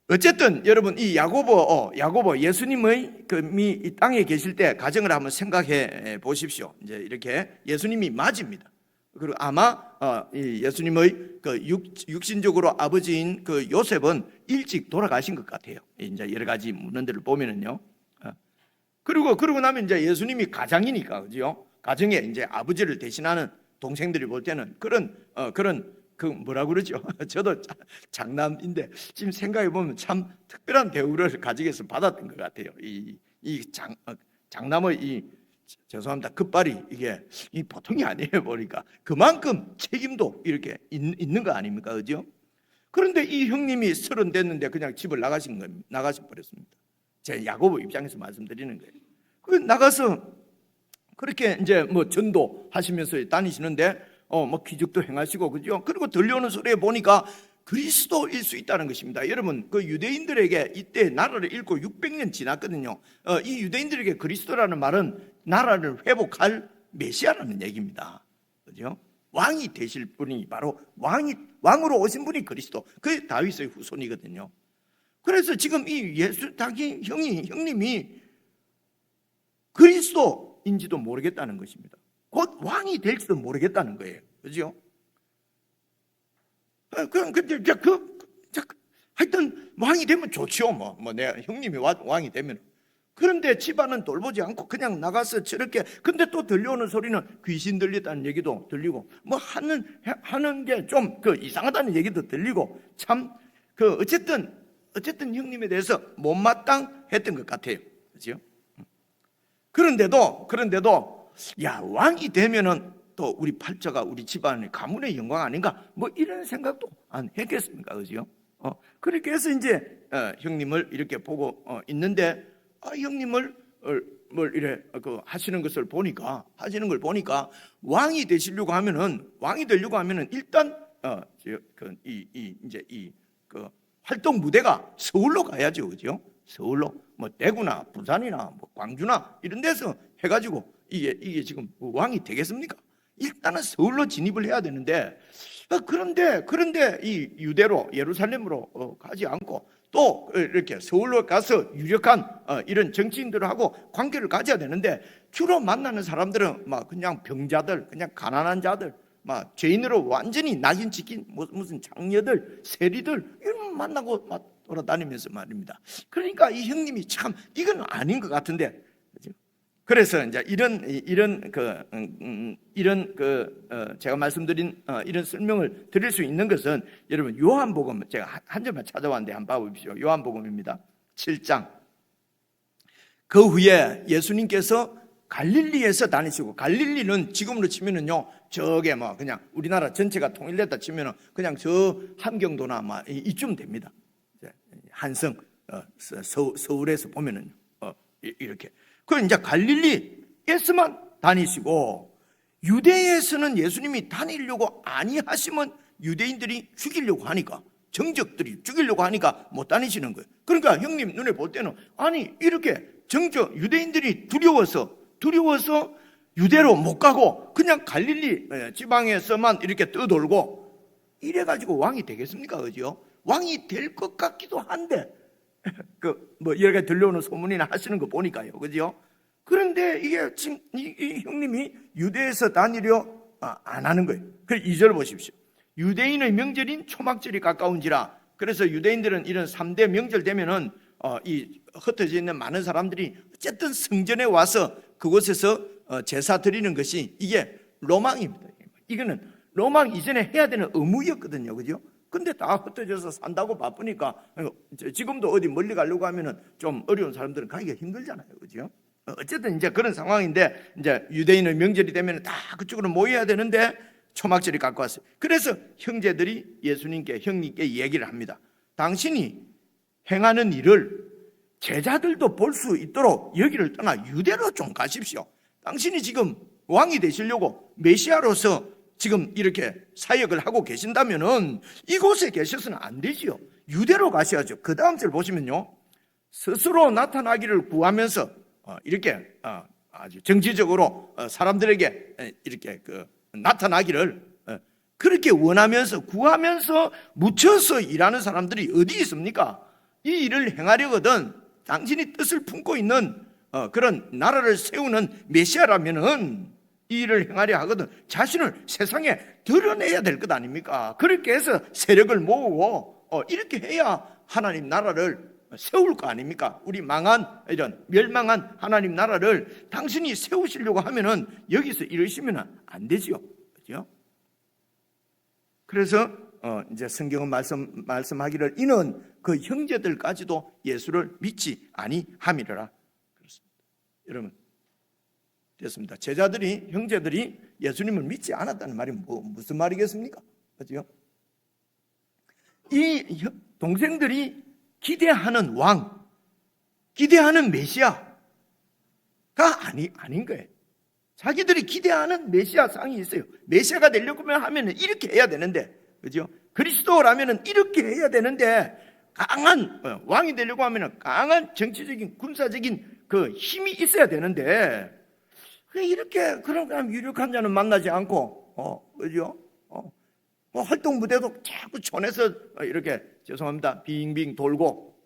어쨌든 여러분 이 야고보 예수님의 이 땅에 계실 때 가정을 한번 생각해 보십시오. 이제 이렇게 예수님이 맞입니다. 그리고 아마 이 예수님의 그 육신적으로 아버지인 그 요셉은 일찍 돌아가신 것 같아요. 이제 여러 가지 문헌들을 보면은요. 그러고 나면 이제 예수님이 가장이니까 그죠? 가정에 이제 아버지를 대신하는 동생들이 볼 때는 그런 그 뭐라 그러죠? 저도 장남인데 지금 생각해 보면 참 특별한 대우를 가족에서 받았던 것 같아요. 장남의 죄송합니다. 끝발이 이게 보통이 아니에요. 보니까 그만큼 책임도 이렇게 있는 거 아닙니까, 그죠? 그런데 이 형님이 30 됐는데 그냥 집을 나가시 버렸습니다. 제 야고보 입장에서 말씀드리는 거예요. 그 나가서 그렇게 이제 뭐 전도하시면서 다니시는데 뭐 기적도 행하시고 그죠? 그리고 들려오는 소리에 보니까 그리스도일 수 있다는 것입니다. 여러분 그 유대인들에게 이때 나라를 잃고 600년 지났거든요. 이 유대인들에게 그리스도라는 말은 나라를 회복할 메시아라는 얘기입니다. 그죠? 왕이 되실 분이 바로 왕으로 오신 분이 그리스도. 그 다윗의 후손이거든요. 그래서 지금 이 자기 형님이 그리스도인지도 모르겠다는 것입니다. 곧 왕이 될지도 모르겠다는 거예요. 그죠? 하여튼 왕이 되면 좋죠. 뭐 내 형님이 왕이 되면. 그런데 집안은 돌보지 않고 그냥 나가서 저렇게. 근데 또 들려오는 소리는 귀신 들렸다는 얘기도 들리고 뭐 하는 게 좀 이상하다는 얘기도 들리고 참 어쨌든 형님에 대해서 못마땅했던 것 같아요. 그죠? 그런데도 야, 왕이 되면은 또 우리 팔자가 우리 집안의 가문의 영광 아닌가? 뭐 이런 생각도 안 했겠습니까? 그죠? 그렇게 해서 이제 형님을 이렇게 보고 있는데 형님을 뭘 이래 하시는 걸 보니까 왕이 되시려고 하면은 일단 이제 활동 무대가 서울로 가야죠. 그죠? 서울로 뭐 대구나 부산이나 뭐 광주나 이런 데서 해가지고 이게 지금 왕이 되겠습니까? 일단은 서울로 진입을 해야 되는데 그런데 이 유대로 예루살렘으로 가지 않고 또 이렇게 서울로 가서 유력한 이런 정치인들하고 관계를 가져야 되는데 주로 만나는 사람들은 막 그냥 병자들, 그냥 가난한 자들, 막 죄인으로 완전히 낙인 찍힌 무슨 장녀들, 세리들 이런 만나고 막 돌아다니면서 말입니다. 그러니까 이 형님이 참 이건 아닌 것 같은데, 그렇죠? 그래서 이제 제가 말씀드린 이런 설명을 드릴 수 있는 것은 여러분 요한복음 제가 한 절만 찾아왔는데 한번 봐보십시오. 요한복음입니다. 7장. 그 후에 예수님께서 갈릴리에서 다니시고, 갈릴리는 지금으로 치면은요 저게 뭐 그냥 우리나라 전체가 통일됐다 치면은 그냥 저 함경도나 막 이쯤 됩니다. 한성 서울에서 보면은 이렇게. 그 이제 갈릴리에서만 다니시고 유대에서는 예수님이 다니려고 아니하시면 유대인들이 죽이려고 하니까, 정적들이 죽이려고 하니까 못 다니시는 거예요. 그러니까 형님 눈에 볼 때는 아니 이렇게 유대인들이 두려워서 유대로 못 가고 그냥 갈릴리 지방에서만 이렇게 떠돌고 이래가지고 왕이 되겠습니까? 그죠? 왕이 될 것 같기도 한데 뭐 여러 가지 들려오는 소문이나 하시는 거 보니까요, 그죠? 그런데 이게 지금 이 형님이 유대에서 다니려 안 하는 거예요. 그래서 2절 보십시오. 유대인의 명절인 초막절이 가까운지라. 그래서 유대인들은 이런 3대 명절 되면은 이 흩어져 있는 많은 사람들이 어쨌든 성전에 와서 그곳에서 제사 드리는 것이 이게 로망입니다. 이거는 로망 이전에 해야 되는 의무였거든요. 그죠? 근데 다 흩어져서 산다고 바쁘니까 지금도 어디 멀리 가려고 하면은 좀 어려운 사람들은 가기가 힘들잖아요. 그죠? 어쨌든 이제 그런 상황인데 이제 유대인의 명절이 되면 다 그쪽으로 모여야 되는데 초막절이 가까웠어요. 그래서 형제들이 예수님께 형님께 얘기를 합니다. 당신이 행하는 일을 제자들도 볼 수 있도록 여기를 떠나 유대로 좀 가십시오. 당신이 지금 왕이 되시려고 메시아로서 지금 이렇게 사역을 하고 계신다면은 이곳에 계셔서는 안 되지요. 유대로 가셔야죠. 그 다음 절 보시면요, 스스로 나타나기를 구하면서 이렇게 아주 정치적으로 사람들에게 이렇게 나타나기를 그렇게 원하면서 구하면서 묻혀서 일하는 사람들이 어디 있습니까? 이 일을 행하려거든 당신이 뜻을 품고 있는 그런 나라를 세우는 메시아라면은 이 일을 행하려 하거든 자신을 세상에 드러내야 될 것 아닙니까? 그렇게 해서 세력을 모으고 이렇게 해야 하나님 나라를 세울 거 아닙니까? 우리 망한 이런 멸망한 하나님 나라를 당신이 세우시려고 하면은 여기서 이러시면 안 되지요. 그죠? 그래서 이제 성경은 말씀하기를 이는 그 형제들까지도 예수를 믿지 아니함이라. 그렇습니다. 여러분 됐습니다. 제자들이 형제들이 예수님을 믿지 않았다는 말이 무슨 말이겠습니까? 그죠? 이 동생들이 기대하는 왕, 기대하는 메시아가 아닌 거예요. 자기들이 기대하는 메시아 상이 있어요. 메시아가 되려고 하면 이렇게 해야 되는데, 그죠? 그리스도라면 이렇게 해야 되는데, 강한 왕이 되려고 하면 강한 정치적인 군사적인 그 힘이 있어야 되는데, 이렇게 그런 사람 유력한 자는 만나지 않고, 그죠? 뭐 활동 무대도 자꾸 촌에서 이렇게 죄송합니다 빙빙 돌고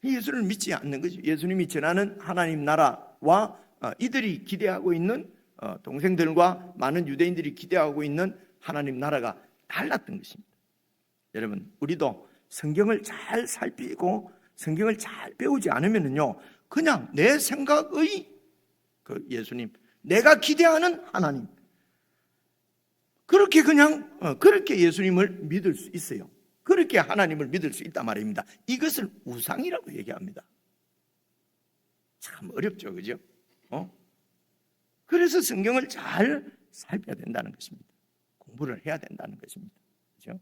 예수를 믿지 않는 거죠. 예수님이 전하는 하나님 나라와 이들이 기대하고 있는 동생들과 많은 유대인들이 기대하고 있는 하나님 나라가 달랐던 것입니다. 여러분 우리도 성경을 잘 살피고 성경을 잘 배우지 않으면요 그냥 내 생각의 그 예수님, 내가 기대하는 하나님, 그렇게 그냥 그렇게 예수님을 믿을 수 있어요. 그렇게 하나님을 믿을 수 있단 말입니다. 이것을 우상이라고 얘기합니다. 참 어렵죠, 그죠? 그래서 성경을 잘 살펴야 된다는 것입니다. 공부를 해야 된다는 것입니다. 그죠?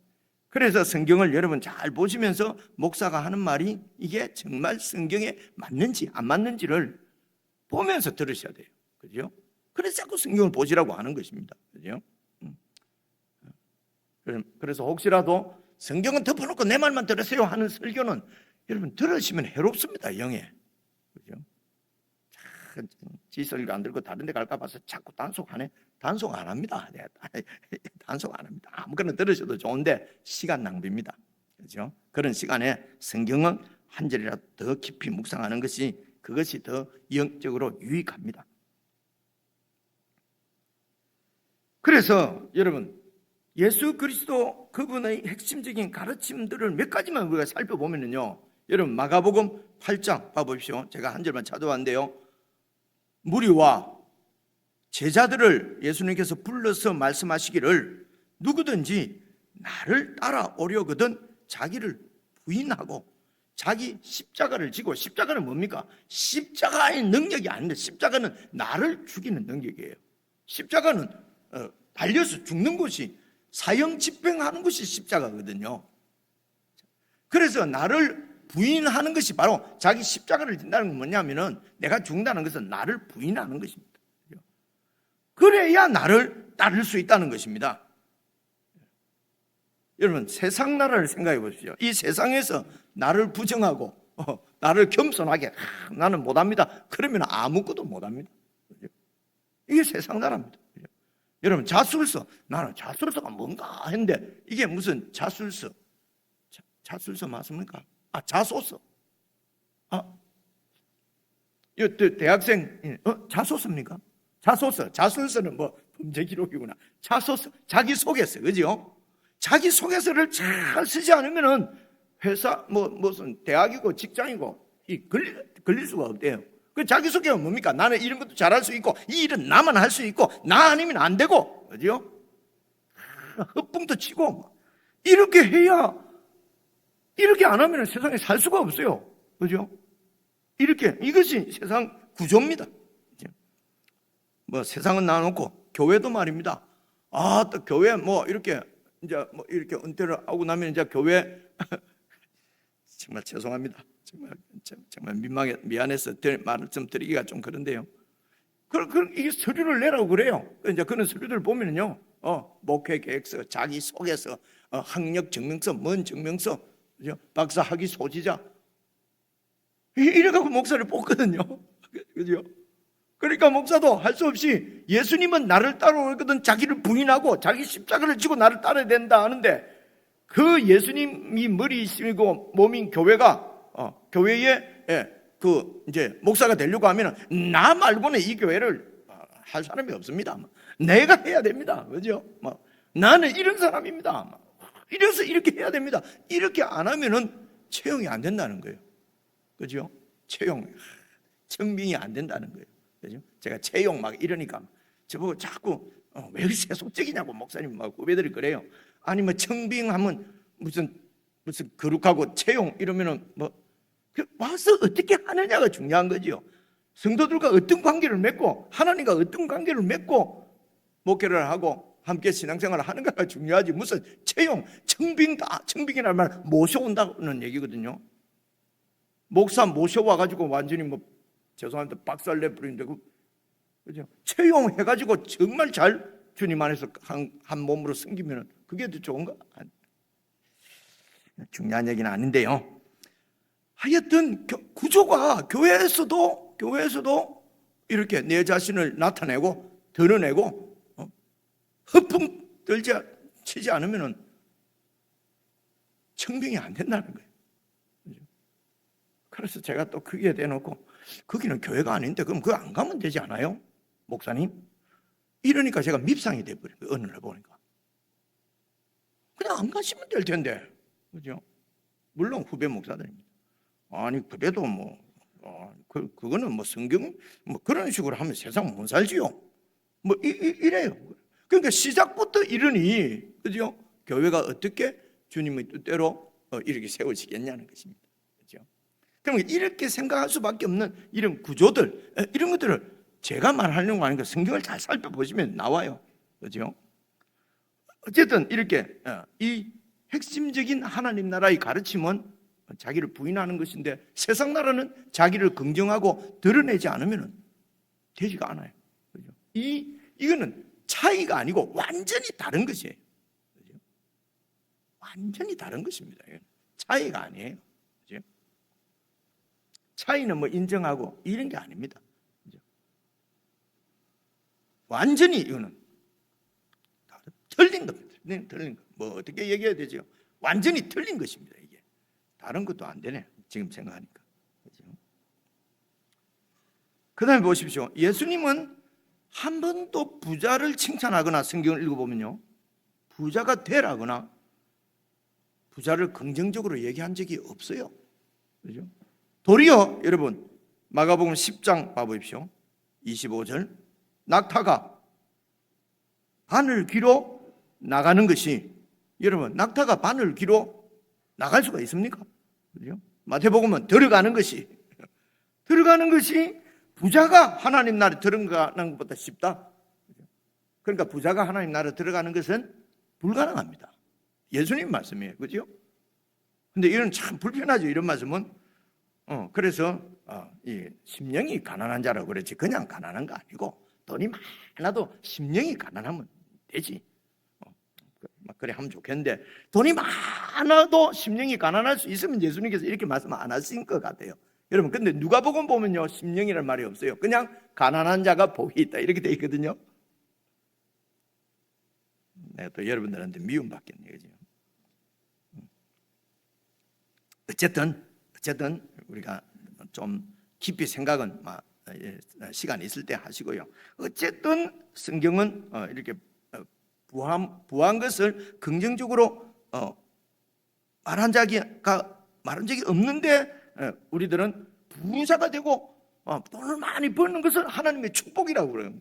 그래서 성경을 여러분 잘 보시면서 목사가 하는 말이 이게 정말 성경에 맞는지 안 맞는지를 보면서 들으셔야 돼요. 그죠? 그래서 자꾸 성경을 보시라고 하는 것입니다. 그죠? 그래서 혹시라도 성경은 덮어놓고 내 말만 들으세요 하는 설교는 여러분 들으시면 해롭습니다. 영에. 그죠? 지 설교 안 들고 다른 데 갈까 봐서 자꾸 단속하네. 단속 안 합니다. 단속 안 합니다. 아무거나 들으셔도 좋은데 시간 낭비입니다. 그죠? 그런 시간에 성경은 한 절이라도 더 깊이 묵상하는 것이 그것이 더 영적으로 유익합니다. 그래서 여러분 예수 그리스도 그분의 핵심적인 가르침들을 몇 가지만 우리가 살펴보면요, 여러분 마가복음 8장 봐보십시오. 제가 한 절만 찾아왔는데요, 무리와 제자들을 예수님께서 불러서 말씀하시기를 누구든지 나를 따라오려거든 자기를 부인하고 자기 십자가를 지고, 십자가는 뭡니까? 십자가의 능력이 아닌데 십자가는 나를 죽이는 능력이에요. 십자가는 달려서 죽는 것이, 사형 집행하는 것이 십자가거든요. 그래서 나를 부인하는 것이 바로 자기 십자가를 진다는 건 뭐냐면은 내가 죽는다는 것은 나를 부인하는 것입니다. 그래야 나를 따를 수 있다는 것입니다. 여러분 세상 나라를 생각해 보십시오. 이 세상에서 나를 부정하고 나를 겸손하게 나는 못합니다 그러면 아무것도 못합니다. 이게 세상 나라입니다. 여러분 자술서, 나는 자술서가 뭔가 했는데 이게 무슨 자술서? 자술서 맞습니까? 자소서. 이 대학생 자소서입니까? 자소서는 뭐 범죄 기록이구나. 자소서, 자기 소개서, 그죠? 자기 소개서를 잘 쓰지 않으면은 회사 무슨 대학이고 직장이고 걸릴 수가 없대요. 그 자기 소개가 뭡니까? 나는 이런 것도 잘할 수 있고 이 일은 나만 할 수 있고 나 아니면 안 되고, 그죠? 헛붕도 치고 이렇게 해야, 이렇게 안 하면 세상에 살 수가 없어요, 그죠? 이것이 세상 구조입니다. 뭐 세상은 놔놓고 교회도 말입니다. 또 교회 이렇게 이제 이렇게 은퇴를 하고 나면 이제 교회 정말 죄송합니다. 정말 미안해서 말을 좀 드리기가 좀 그런데요. 이게 서류를 내라고 그래요. 이제 그런 서류들 보면요, 목회 계획서, 자기 소개서, 학력 증명서, 뭔 증명서, 그죠? 박사 학위 소지자, 이래 갖고 목사를 뽑거든요. 그죠? 그러니까 목사도 할 수 없이 예수님은 나를 따라오거든 자기를 부인하고 자기 십자가를 지고 나를 따라야 된다 하는데, 그 예수님이 머리이시고 몸인 교회가 교회에 이제 목사가 되려고 하면 나 말고는 이 교회를 할 사람이 없습니다. 내가 해야 됩니다. 그죠? 나는 이런 사람입니다. 이래서 이렇게 해야 됩니다. 이렇게 안 하면은 채용이 안 된다는 거예요. 그죠? 청빙이 안 된다는 거예요. 그죠? 제가 채용 이러니까 저보고 자꾸 왜 이렇게 세속적이냐고 목사님 후배들이 그래요. 아니 청빙하면 무슨 거룩하고 채용 이러면은 와서 어떻게 하느냐가 중요한 거죠. 성도들과 어떤 관계를 맺고 하나님과 어떤 관계를 맺고 목회를 하고 함께 신앙생활을 하는가가 중요하지, 무슨 청빙이라는 말 모셔온다는 얘기거든요. 목사 모셔와가지고 완전히 죄송합니다, 박살내 버리는데 그죠? 채용해가지고 정말 잘 주님 안에서 한 몸으로 섬기면 그게 더 좋은가? 중요한 얘기는 아닌데요. 하여튼 구조가 교회에서도 이렇게 내 자신을 나타내고 드러내고 허풍 치지 않으면 청빙이 안 된다는 거예요. 그래서 제가 또 거기에 대놓고 거기는 교회가 아닌데 그럼 그거 안 가면 되지 않아요? 목사님? 이러니까 제가 밉상이 돼버린 거예요. 어느 날 보니까 그냥 안 가시면 될 텐데, 그죠? 물론 후배 목사들입니다. 아니 그래도 그거는 성경 그런 식으로 하면 세상 못 살지요. 이래요. 그러니까 시작부터 이러니, 그죠? 교회가 어떻게 주님의 뜻대로 이렇게 세워지겠냐는 것입니다. 그죠? 그럼 이렇게 생각할 수밖에 없는 이런 구조들, 이런 것들을 제가 말하려는 거 아니니까 성경을 잘 살펴보시면 나와요. 그죠? 어쨌든 이렇게 이 핵심적인 하나님 나라의 가르침은 자기를 부인하는 것인데, 세상 나라는 자기를 긍정하고 드러내지 않으면 되지가 않아요. 그죠? 이거는 차이가 아니고 완전히 다른 것이에요. 그죠? 완전히 다른 것입니다. 차이가 아니에요. 그죠? 차이는 인정하고 이런 게 아닙니다. 그죠? 완전히 이거는 틀린 겁니다. 틀린 거. 어떻게 얘기해야 되죠? 완전히 틀린 것입니다. 이게 다른 것도 안 되네, 지금 생각하니까. 그 다음에 보십시오. 예수님은 한 번도 부자를 칭찬하거나 성경을 읽어보면요, 부자가 되라거나 부자를 긍정적으로 얘기한 적이 없어요. 그죠? 도리어 여러분 마가복음 10장 봐보십시오. 25절, 낙타가 바늘 귀로 나가는 것이, 여러분 낙타가 바늘 귀로 나갈 수가 있습니까? 그죠? 마태복음은 들어가는 것이 부자가 하나님 나라에 들어가는 것보다 쉽다. 그러니까 부자가 하나님 나라에 들어가는 것은 불가능합니다. 예수님 말씀이에요. 그죠? 근데 이런 참 불편하죠, 이런 말씀은. 그래서 이 심령이 가난한 자라고 그랬지, 그냥 가난한 거 아니고 돈이 많아도 심령이 가난하면 되지. 그래 하면 좋겠는데, 돈이 많아도 심령이 가난할 수 있으면 예수님께서 이렇게 말씀 안 하신 것 같아요. 여러분, 근데 누가복음 보면요, 심령이라는 말이 없어요. 그냥 가난한 자가 복이 있다 이렇게 돼 있거든요. 내가 또 여러분들한테 미움받겠네, 그죠? 어쨌든 우리가 좀 깊이 생각은 시간 있을 때 하시고요. 어쨌든 성경은 이렇게 부한 것을 긍정적으로 말한 적이 없는데 우리들은 부자가 되고 돈을 많이 버는 것을 하나님의 축복이라고 그래요.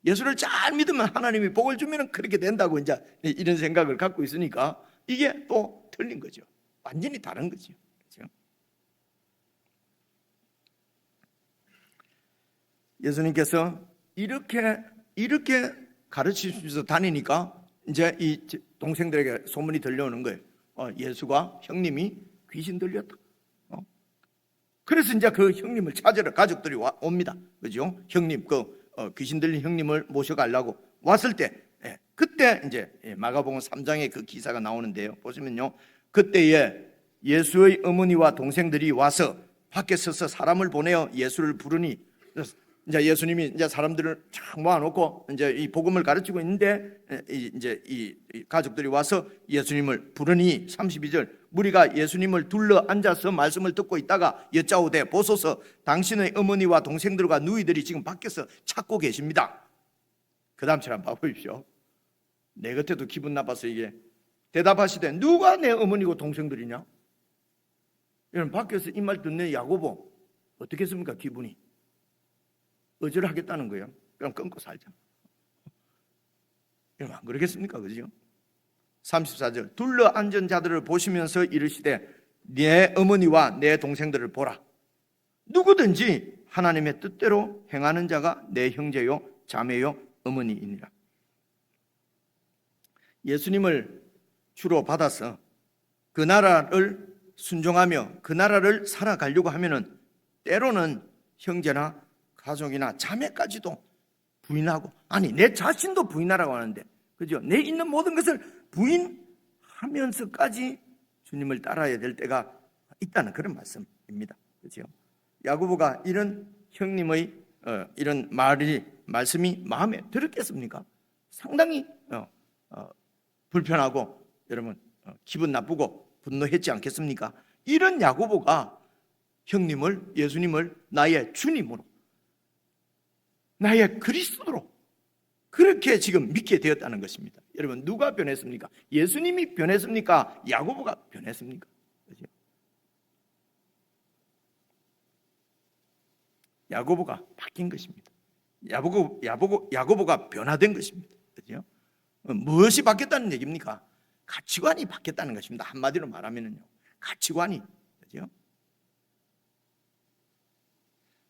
예수를 잘 믿으면 하나님이 복을 주면 그렇게 된다고 이제 이런 생각을 갖고 있으니까 이게 또 틀린 거죠. 완전히 다른 거죠. 그렇죠? 예수님께서 이렇게 가르치면서 다니니까 이제 이 동생들에게 소문이 들려오는 거예요. 예수가 형님이 귀신 들렸다. 그래서 이제 그 형님을 찾으러 가족들이 옵니다. 그죠? 형님, 귀신 들린 형님을 모셔가려고 왔을 때, 그때 이제 마가복음 3장에 그 기사가 나오는데요. 보시면요. 그때에 예수의 어머니와 동생들이 와서 밖에 서서 사람을 보내어 예수를 부르니, 이제 예수님이 이제 사람들을 쫙 모아놓고 이제 이 복음을 가르치고 있는데 이제 이 가족들이 와서 예수님을 부르니 32절 무리가 예수님을 둘러 앉아서 말씀을 듣고 있다가 여짜오되 보소서 당신의 어머니와 동생들과 누이들이 지금 밖에서 찾고 계십니다. 그 다음처럼 봐보십시오. 내 곁에도 기분 나빠서 이게 대답하시되 누가 내 어머니고 동생들이냐? 이런 밖에서 이 말 듣는 야고보 어떻게 했습니까? 기분이 어절하겠다는 거예요. 그럼 끊고 살자. 안 그러겠습니까? 그죠? 34절 둘러 앉은 자들을 보시면서 이르시되 내 어머니와 내 동생들을 보라. 누구든지 하나님의 뜻대로 행하는 자가 내 형제요 자매요 어머니이니라. 예수님을 주로 받아서 그 나라를 순종하며 그 나라를 살아가려고 하면은 때로는 형제나 가족이나 자매까지도 부인하고, 아니 내 자신도 부인하라고 하는데, 그죠? 내 있는 모든 것을 부인하면서까지 주님을 따라야 될 때가 있다는 그런 말씀입니다. 그죠? 야고보가 이런 형님의 이런 말씀이 마음에 들었겠습니까? 상당히 불편하고 여러분 기분 나쁘고 분노했지 않겠습니까? 이런 야고보가 형님을, 예수님을 나의 주님으로, 나의 그리스도로 그렇게 지금 믿게 되었다는 것입니다. 여러분 누가 변했습니까? 예수님이 변했습니까? 야고보가 변했습니까? 그렇죠? 야고보가 바뀐 것입니다. 야고보가 변화된 것입니다. 그렇죠? 무엇이 바뀌었다는 얘기입니까? 가치관이 바뀌었다는 것입니다. 한마디로 말하면요, 가치관이. 그렇죠?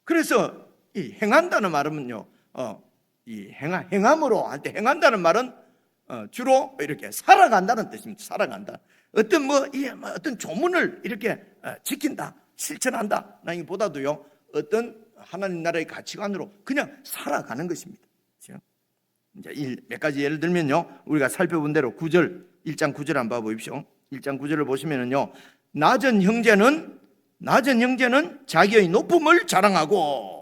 그래서 이 행한다는 말은요, 이 행함으로 할 때 행한다는 말은 주로 이렇게 살아간다는 뜻입니다. 살아간다. 어떤 어떤 조문을 이렇게 지킨다, 실천한다. 나기보다도요, 어떤 하나님 나라의 가치관으로 그냥 살아가는 것입니다. 그렇죠? 이제 몇 가지 예를 들면요, 우리가 살펴본 대로 1장 9절 한번 봐보십시오. 1장 9절을 보시면은요, 낮은 형제는 자기의 높음을 자랑하고.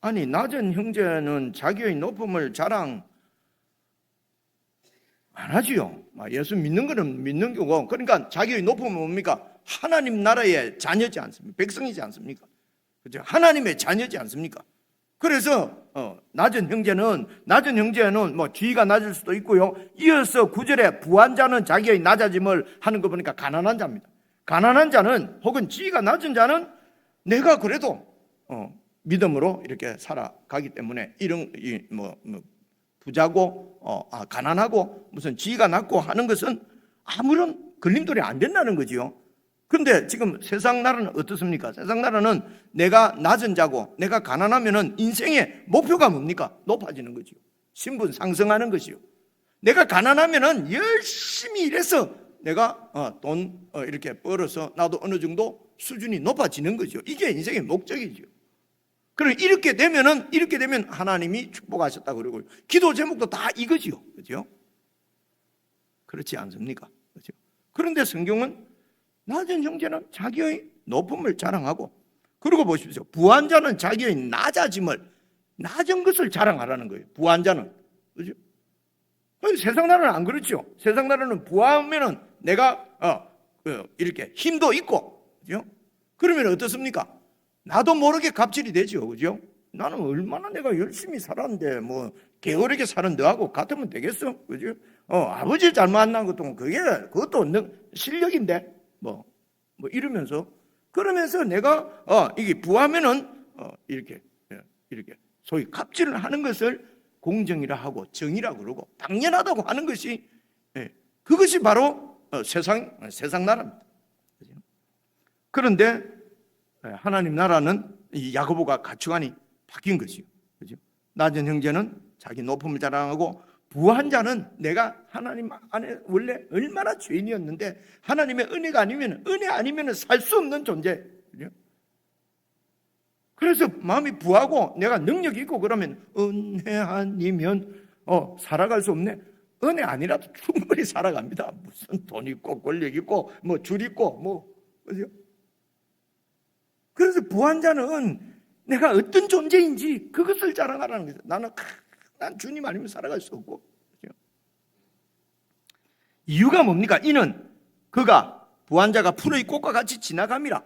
아니 낮은 형제는 자기의 높음을 자랑 안 하지요. 예수 믿는 거는 믿는 거고, 그러니까 자기의 높음은 뭡니까? 하나님 나라의 자녀지 않습니까? 백성이지 않습니까? 그죠? 하나님의 자녀지 않습니까? 그래서 낮은 형제는 뭐 지위가 낮을 수도 있고요. 이어서 9절에 부한 자는 자기의 낮아짐을 하는 거 보니까 가난한 자입니다. 가난한 자는 혹은 지위가 낮은 자는 내가 그래도 믿음으로 이렇게 살아가기 때문에 이런 부자고 가난하고 무슨 지위가 낮고 하는 것은 아무런 걸림돌이 안 된다는 거지요. 그런데 지금 세상 나라는 어떻습니까? 세상 나라는 내가 낮은 자고 내가 가난하면은 인생의 목표가 뭡니까? 높아지는 거지요. 신분 상승하는 것이요. 내가 가난하면은 열심히 일해서 내가 돈 이렇게 벌어서 나도 어느 정도 수준이 높아지는 거죠. 이게 인생의 목적이죠. 그럼 이렇게 되면 하나님이 축복하셨다 그러고 기도 제목도 다 이거지요. 그렇죠? 그렇지 않습니까? 그렇죠? 그런데 성경은 낮은 형제는 자기의 높음을 자랑하고, 그리고 보십시오. 부한 자는 자기의 낮은 것을 자랑하라는 거예요. 부한 자는. 그렇죠? 세상 나라는 안 그렇죠. 세상 나라는 부하면은 내가 이렇게 힘도 있고, 그렇죠? 그러면 어떻습니까? 나도 모르게 갑질이 되죠. 그죠? 나는 얼마나 내가 열심히 살았는데 뭐 게으르게 사는 너하고 같으면 되겠어? 그죠? 아버지 잘못 안 난 것도 그것도 실력인데 뭐 이러면서 그러면서 내가 이게 부하면은 이렇게 소위 갑질을 하는 것을 공정이라 하고 정의라 그러고 당연하다고 하는 것이 그것이 바로 세상 나라입니다. 그죠? 그런데 하나님 나라는 이 야고보가 가치관이 바뀐 것이요. 그죠? 낮은 형제는 자기 높음을 자랑하고 부한 자는 내가 하나님 안에 원래 얼마나 죄인이었는데 하나님의 은혜 아니면 살 수 없는 존재. 그죠? 그래서 마음이 부하고 내가 능력이 있고 그러면 은혜 아니면 살아갈 수 없네. 은혜 아니라도 충분히 살아갑니다. 무슨 돈 있고 권력 있고 뭐 줄 있고 그죠? 그래서 부한 자는 내가 어떤 존재인지 그것을 자랑하라는 거죠. 난 주님 아니면 살아갈 수 없고. 그죠? 이유가 뭡니까? 이는 그가 부한 자가 풀의 꽃과 같이 지나감이라.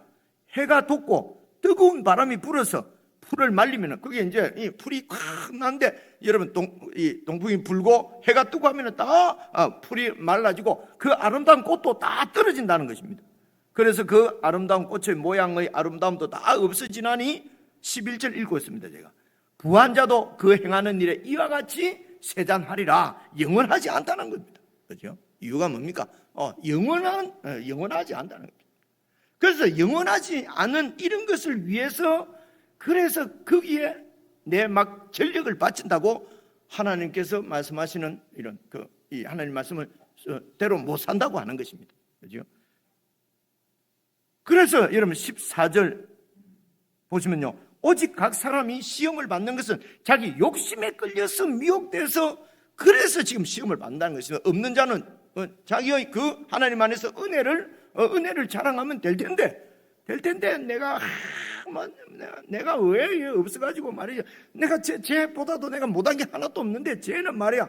해가 돋고 뜨거운 바람이 불어서 풀을 말리면 그게 이제 이 풀이 콱 나는데 여러분 이 동풍이 불고 해가 뜨고 하면 다 풀이 말라지고 그 아름다운 꽃도 다 떨어진다는 것입니다. 그래서 그 아름다운 꽃의 모양의 아름다움도 다 없어지나니 11절 읽고 있습니다. 제가 부한 자도 그 행하는 일에 이와 같이 세잔하리라. 영원하지 않다는 겁니다. 그렇죠? 이유가 뭡니까? 영원하지 않다는 겁니다. 그래서 영원하지 않은 이런 것을 위해서 그래서 거기에 내 막 전력을 바친다고 하나님께서 말씀하시는 이런 이 하나님 말씀을 대로 못 산다고 하는 것입니다. 그렇죠? 그래서 여러분 14절 보시면요. 오직 각 사람이 시험을 받는 것은 자기 욕심에 끌려서 미혹돼서 그래서 지금 시험을 받는다는 것입니다. 없는 자는 자기의 그 하나님 안에서 은혜를 자랑하면 될 텐데 내가 왜 없어가지고 말이야. 내가 쟤보다도 내가 못한 게 하나도 없는데 쟤는 말이야.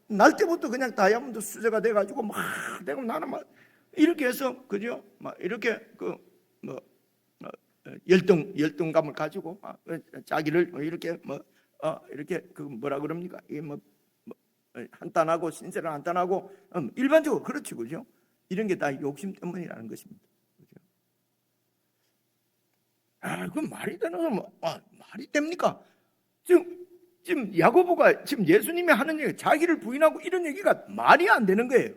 날 때부터 그냥 다이아몬드 수제가 돼가지고 내가 나는 이렇게 해서 그죠? 이렇게 열등감을 가지고 자기를 이렇게 이렇게 뭐라 그럽니까? 이게 한탄하고 신세를 한탄하고 일반적으로 그렇지 그죠? 이런 게 다 욕심 때문이라는 것입니다. 그죠? 그 말이 되는 건 말이 됩니까? 지금 야고보가 지금 예수님이 하는 얘기, 자기를 부인하고 이런 얘기가 말이 안 되는 거예요.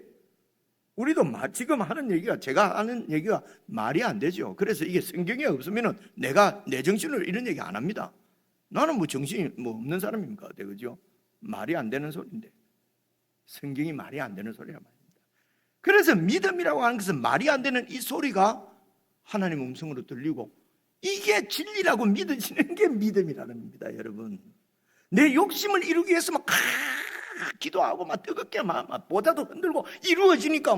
우리도 지금 하는 얘기가 제가 하는 얘기가 말이 안 되죠. 그래서 이게 성경에 없으면은 내가 내 정신으로 이런 얘기 안 합니다. 나는 정신이 없는 사람입니까? 그죠? 말이 안 되는 소리인데 성경이 말이 안 되는 소리란 말입니다. 그래서 믿음이라고 하는 것은 말이 안 되는 이 소리가 하나님 음성으로 들리고 이게 진리라고 믿으시는 게 믿음이라는 겁니다, 여러분. 내 욕심을 이루기 위해서 기도하고 뜨겁게 보자도 흔들고 이루어지니까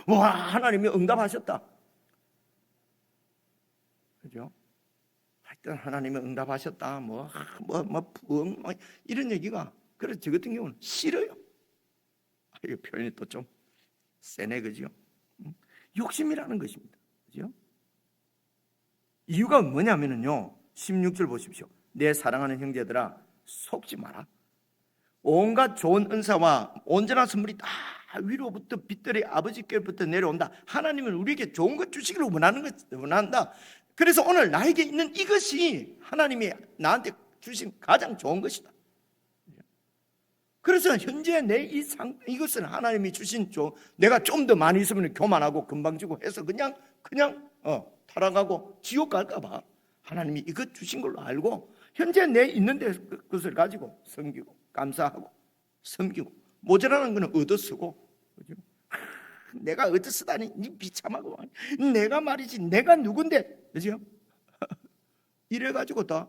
와 하나님이 응답하셨다. 그죠? 하여튼 하나님이 응답하셨다. 이런 얘기가 그래서 저 같은 경우는 싫어요. 이 표현이 또 좀 세네, 그죠? 욕심이라는 것입니다. 그죠? 이유가 뭐냐면요. 16절 보십시오. 내 사랑하는 형제들아 속지 마라. 온갖 좋은 은사와 온전한 선물이 다 위로부터 빛들의 아버지께로부터 내려온다. 하나님은 우리에게 좋은 것 주시기를 원한다. 그래서 오늘 나에게 있는 이것이 하나님이 나한테 주신 가장 좋은 것이다. 그래서 현재 내 이것은 하나님이 주신 내가 좀 더 많이 있으면 교만하고 금방지고 해서 그냥 타락하고 지옥 갈까 봐 하나님이 이것 주신 걸로 알고 현재 내 있는 것을 가지고 섬기고 감사하고 섬기고 모자라는 거는 얻어쓰고 그죠? 내가 얻어쓰다니 니 비참하고 내가 말이지 내가 누군데 그죠? 이래가지고 다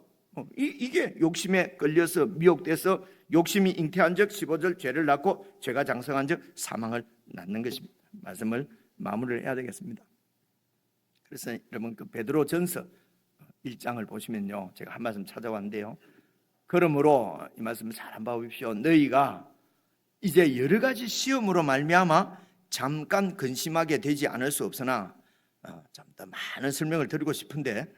이게 욕심에 걸려서 미혹돼서 욕심이 잉태한 적 15절 죄를 낳고 죄가 장성한 적 사망을 낳는 것입니다. 말씀을 마무리를 해야 되겠습니다. 그래서 여러분 베드로전서 1장을 보시면요, 제가 한 말씀 찾아왔는데요. 그러므로 이 말씀 잘 한번 보십시오. 너희가 이제 여러 가지 시험으로 말미암아 잠깐 근심하게 되지 않을 수 없으나 좀 더 많은 설명을 드리고 싶은데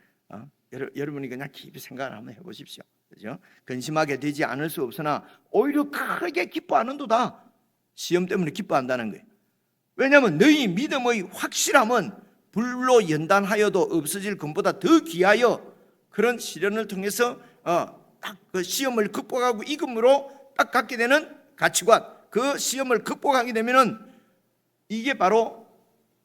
여러분이 그냥 깊이 생각을 한번 해보십시오. 그죠? 근심하게 되지 않을 수 없으나 오히려 크게 기뻐하는도다. 시험 때문에 기뻐한다는 거예요. 왜냐하면 너희 믿음의 확실함은 불로 연단하여도 없어질 금보다 더 귀하여 그런 시련을 통해서 딱 그 시험을 극복하고 이금으로 딱 갖게 되는 가치관, 그 시험을 극복하게 되면은 이게 바로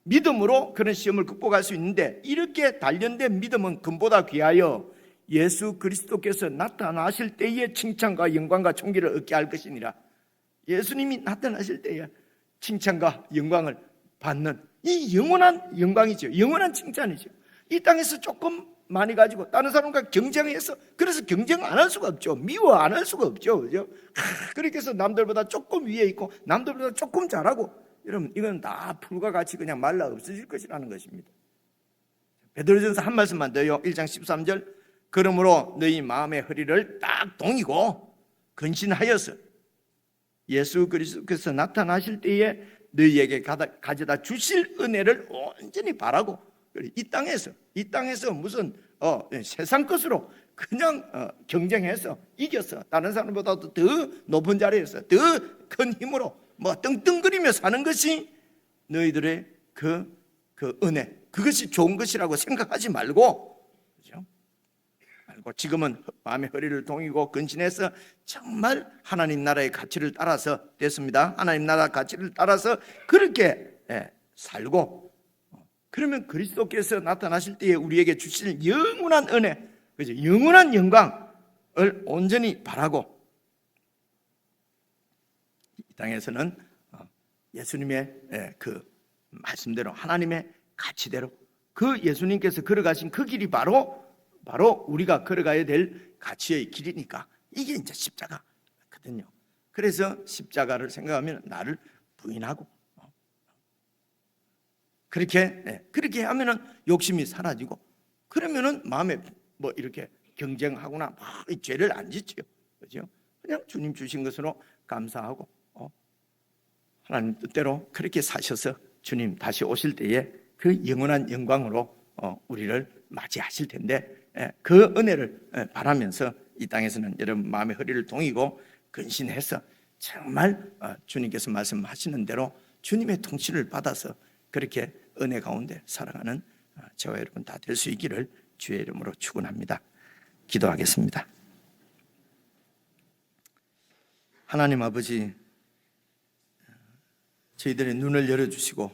믿음으로 그런 시험을 극복할 수 있는데, 이렇게 단련된 믿음은 금보다 귀하여 예수 그리스도께서 나타나실 때에 칭찬과 영광과 존귀를 얻게 할 것이니라. 예수님이 나타나실 때에 칭찬과 영광을 받는 이 영원한 영광이죠. 영원한 칭찬이죠. 이 땅에서 조금 많이 가지고 다른 사람과 경쟁해서, 그래서 경쟁 안 할 수가 없죠. 미워 안 할 수가 없죠. 그죠? 그렇게 해서 남들보다 조금 위에 있고 남들보다 조금 잘하고, 여러분 이건 다 풀과 같이 그냥 말라 없어질 것이라는 것입니다. 베드로전서 한 말씀만 더요. 1장 13절. 그러므로 너희 마음의 허리를 딱 동이고 근신하여서 예수 그리스도께서 나타나실 때에 너희에게 가져다 주실 은혜를 온전히 바라고, 이 땅에서 무슨 세상 것으로 그냥 경쟁해서 이겨서 다른 사람보다도 더 높은 자리에서 더 큰 힘으로 뭐 떵떵거리며 사는 것이 너희들의 그 은혜, 그것이 좋은 것이라고 생각하지 말고, 그죠? 말고 지금은 마음의 허리를 동이고 근신해서 정말 하나님 나라의 가치를 따라서 됐습니다. 하나님 나라 가치를 따라서 그렇게 살고, 그러면 그리스도께서 나타나실 때에 우리에게 주실 영원한 은혜, 그죠? 영원한 영광을 온전히 바라고, 이 땅에서는 예수님의 그 말씀대로 하나님의 가치대로 그 예수님께서 걸어가신 그 길이 바로 우리가 걸어가야 될 가치의 길이니까 이게 이제 십자가거든요. 그래서 십자가를 생각하면 나를 부인하고, 그렇게 하면은 욕심이 사라지고, 그러면은 마음에 뭐 이렇게 경쟁하거나 막 죄를 안 짓죠. 그죠? 그냥 주님 주신 것으로 감사하고, 하나님 뜻대로 그렇게 사셔서 주님 다시 오실 때에 그 영원한 영광으로 우리를 맞이하실 텐데, 그 은혜를 바라면서 이 땅에서는 여러분 마음의 허리를 동이고 근신해서 정말 주님께서 말씀하시는 대로 주님의 통치를 받아서 그렇게 은혜 가운데 살아가는 저와 여러분 다 될 수 있기를 주의 이름으로 축원합니다. 기도하겠습니다. 하나님 아버지, 저희들의 눈을 열어주시고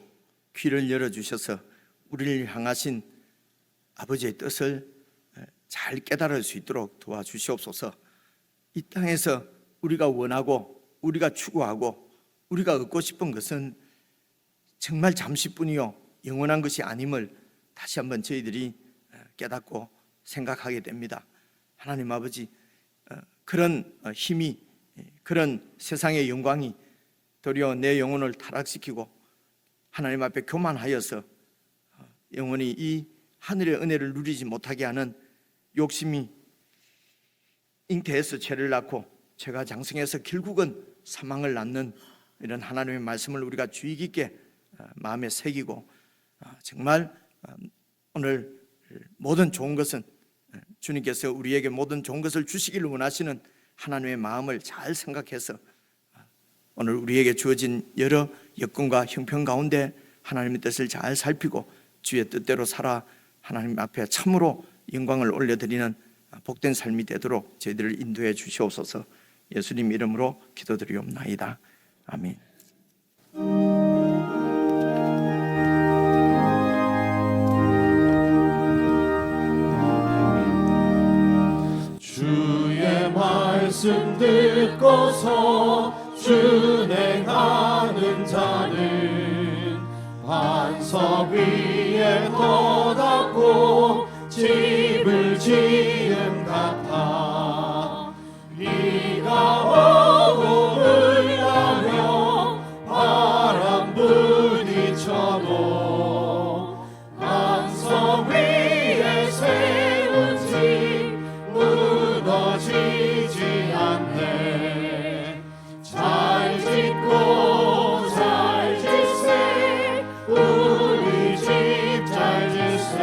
귀를 열어주셔서 우리를 향하신 아버지의 뜻을 잘 깨달을 수 있도록 도와주시옵소서. 이 땅에서 우리가 원하고 우리가 추구하고 우리가 얻고 싶은 것은 정말 잠시뿐이요 영원한 것이 아님을 다시 한번 저희들이 깨닫고 생각하게 됩니다. 하나님 아버지, 그런 힘이, 그런 세상의 영광이 도리어 내 영혼을 타락시키고 하나님 앞에 교만하여서 영원히 이 하늘의 은혜를 누리지 못하게 하는 욕심이 잉태해서 죄를 낳고 죄가 장성해서 결국은 사망을 낳는 이런 하나님의 말씀을 우리가 주의 깊게 마음에 새기고, 정말 오늘 모든 좋은 것은 주님께서 우리에게 모든 좋은 것을 주시기를 원하시는 하나님의 마음을 잘 생각해서 오늘 우리에게 주어진 여러 여건과 형편 가운데 하나님의 뜻을 잘 살피고 주의 뜻대로 살아 하나님 앞에 참으로 영광을 올려드리는 복된 삶이 되도록 저희들을 인도해 주시옵소서. 예수님 이름으로 기도드리옵나이다. 아멘. 주의 말씀 듣고서 준행하는 자는 반석 위에 터닫고 집을 지은 같아. 비가 오고 흘러며 바람 부딪혀도 반석 위에 세운 집 무너지지 않네. 잘 짓고 잘 짓세, 우리 집 잘 짓세.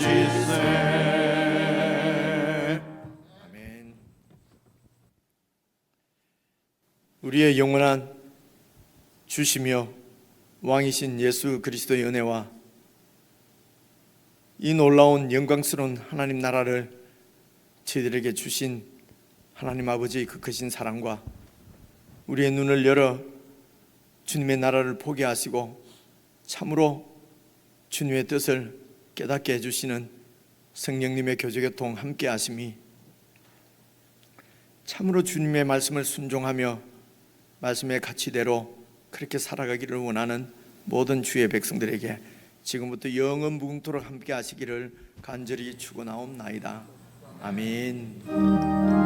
누리세. 아멘. 우리의 영원한 주시며 왕이신 예수 그리스도의 은혜와 이 놀라운 영광스러운 하나님 나라를 저희들에게 주신 하나님 아버지의 그 크신 사랑과 우리의 눈을 열어 주님의 나라를 보게 하시고 참으로 주님의 뜻을 깨닫게 해주시는 성령님의 교제교통 함께 하심이 참으로 주님의 말씀을 순종하며 말씀의 가치대로 그렇게 살아가기를 원하는 모든 주의 백성들에게 지금부터 영원 무궁토록 함께 하시기를 간절히 축원하옵나이다. 아멘.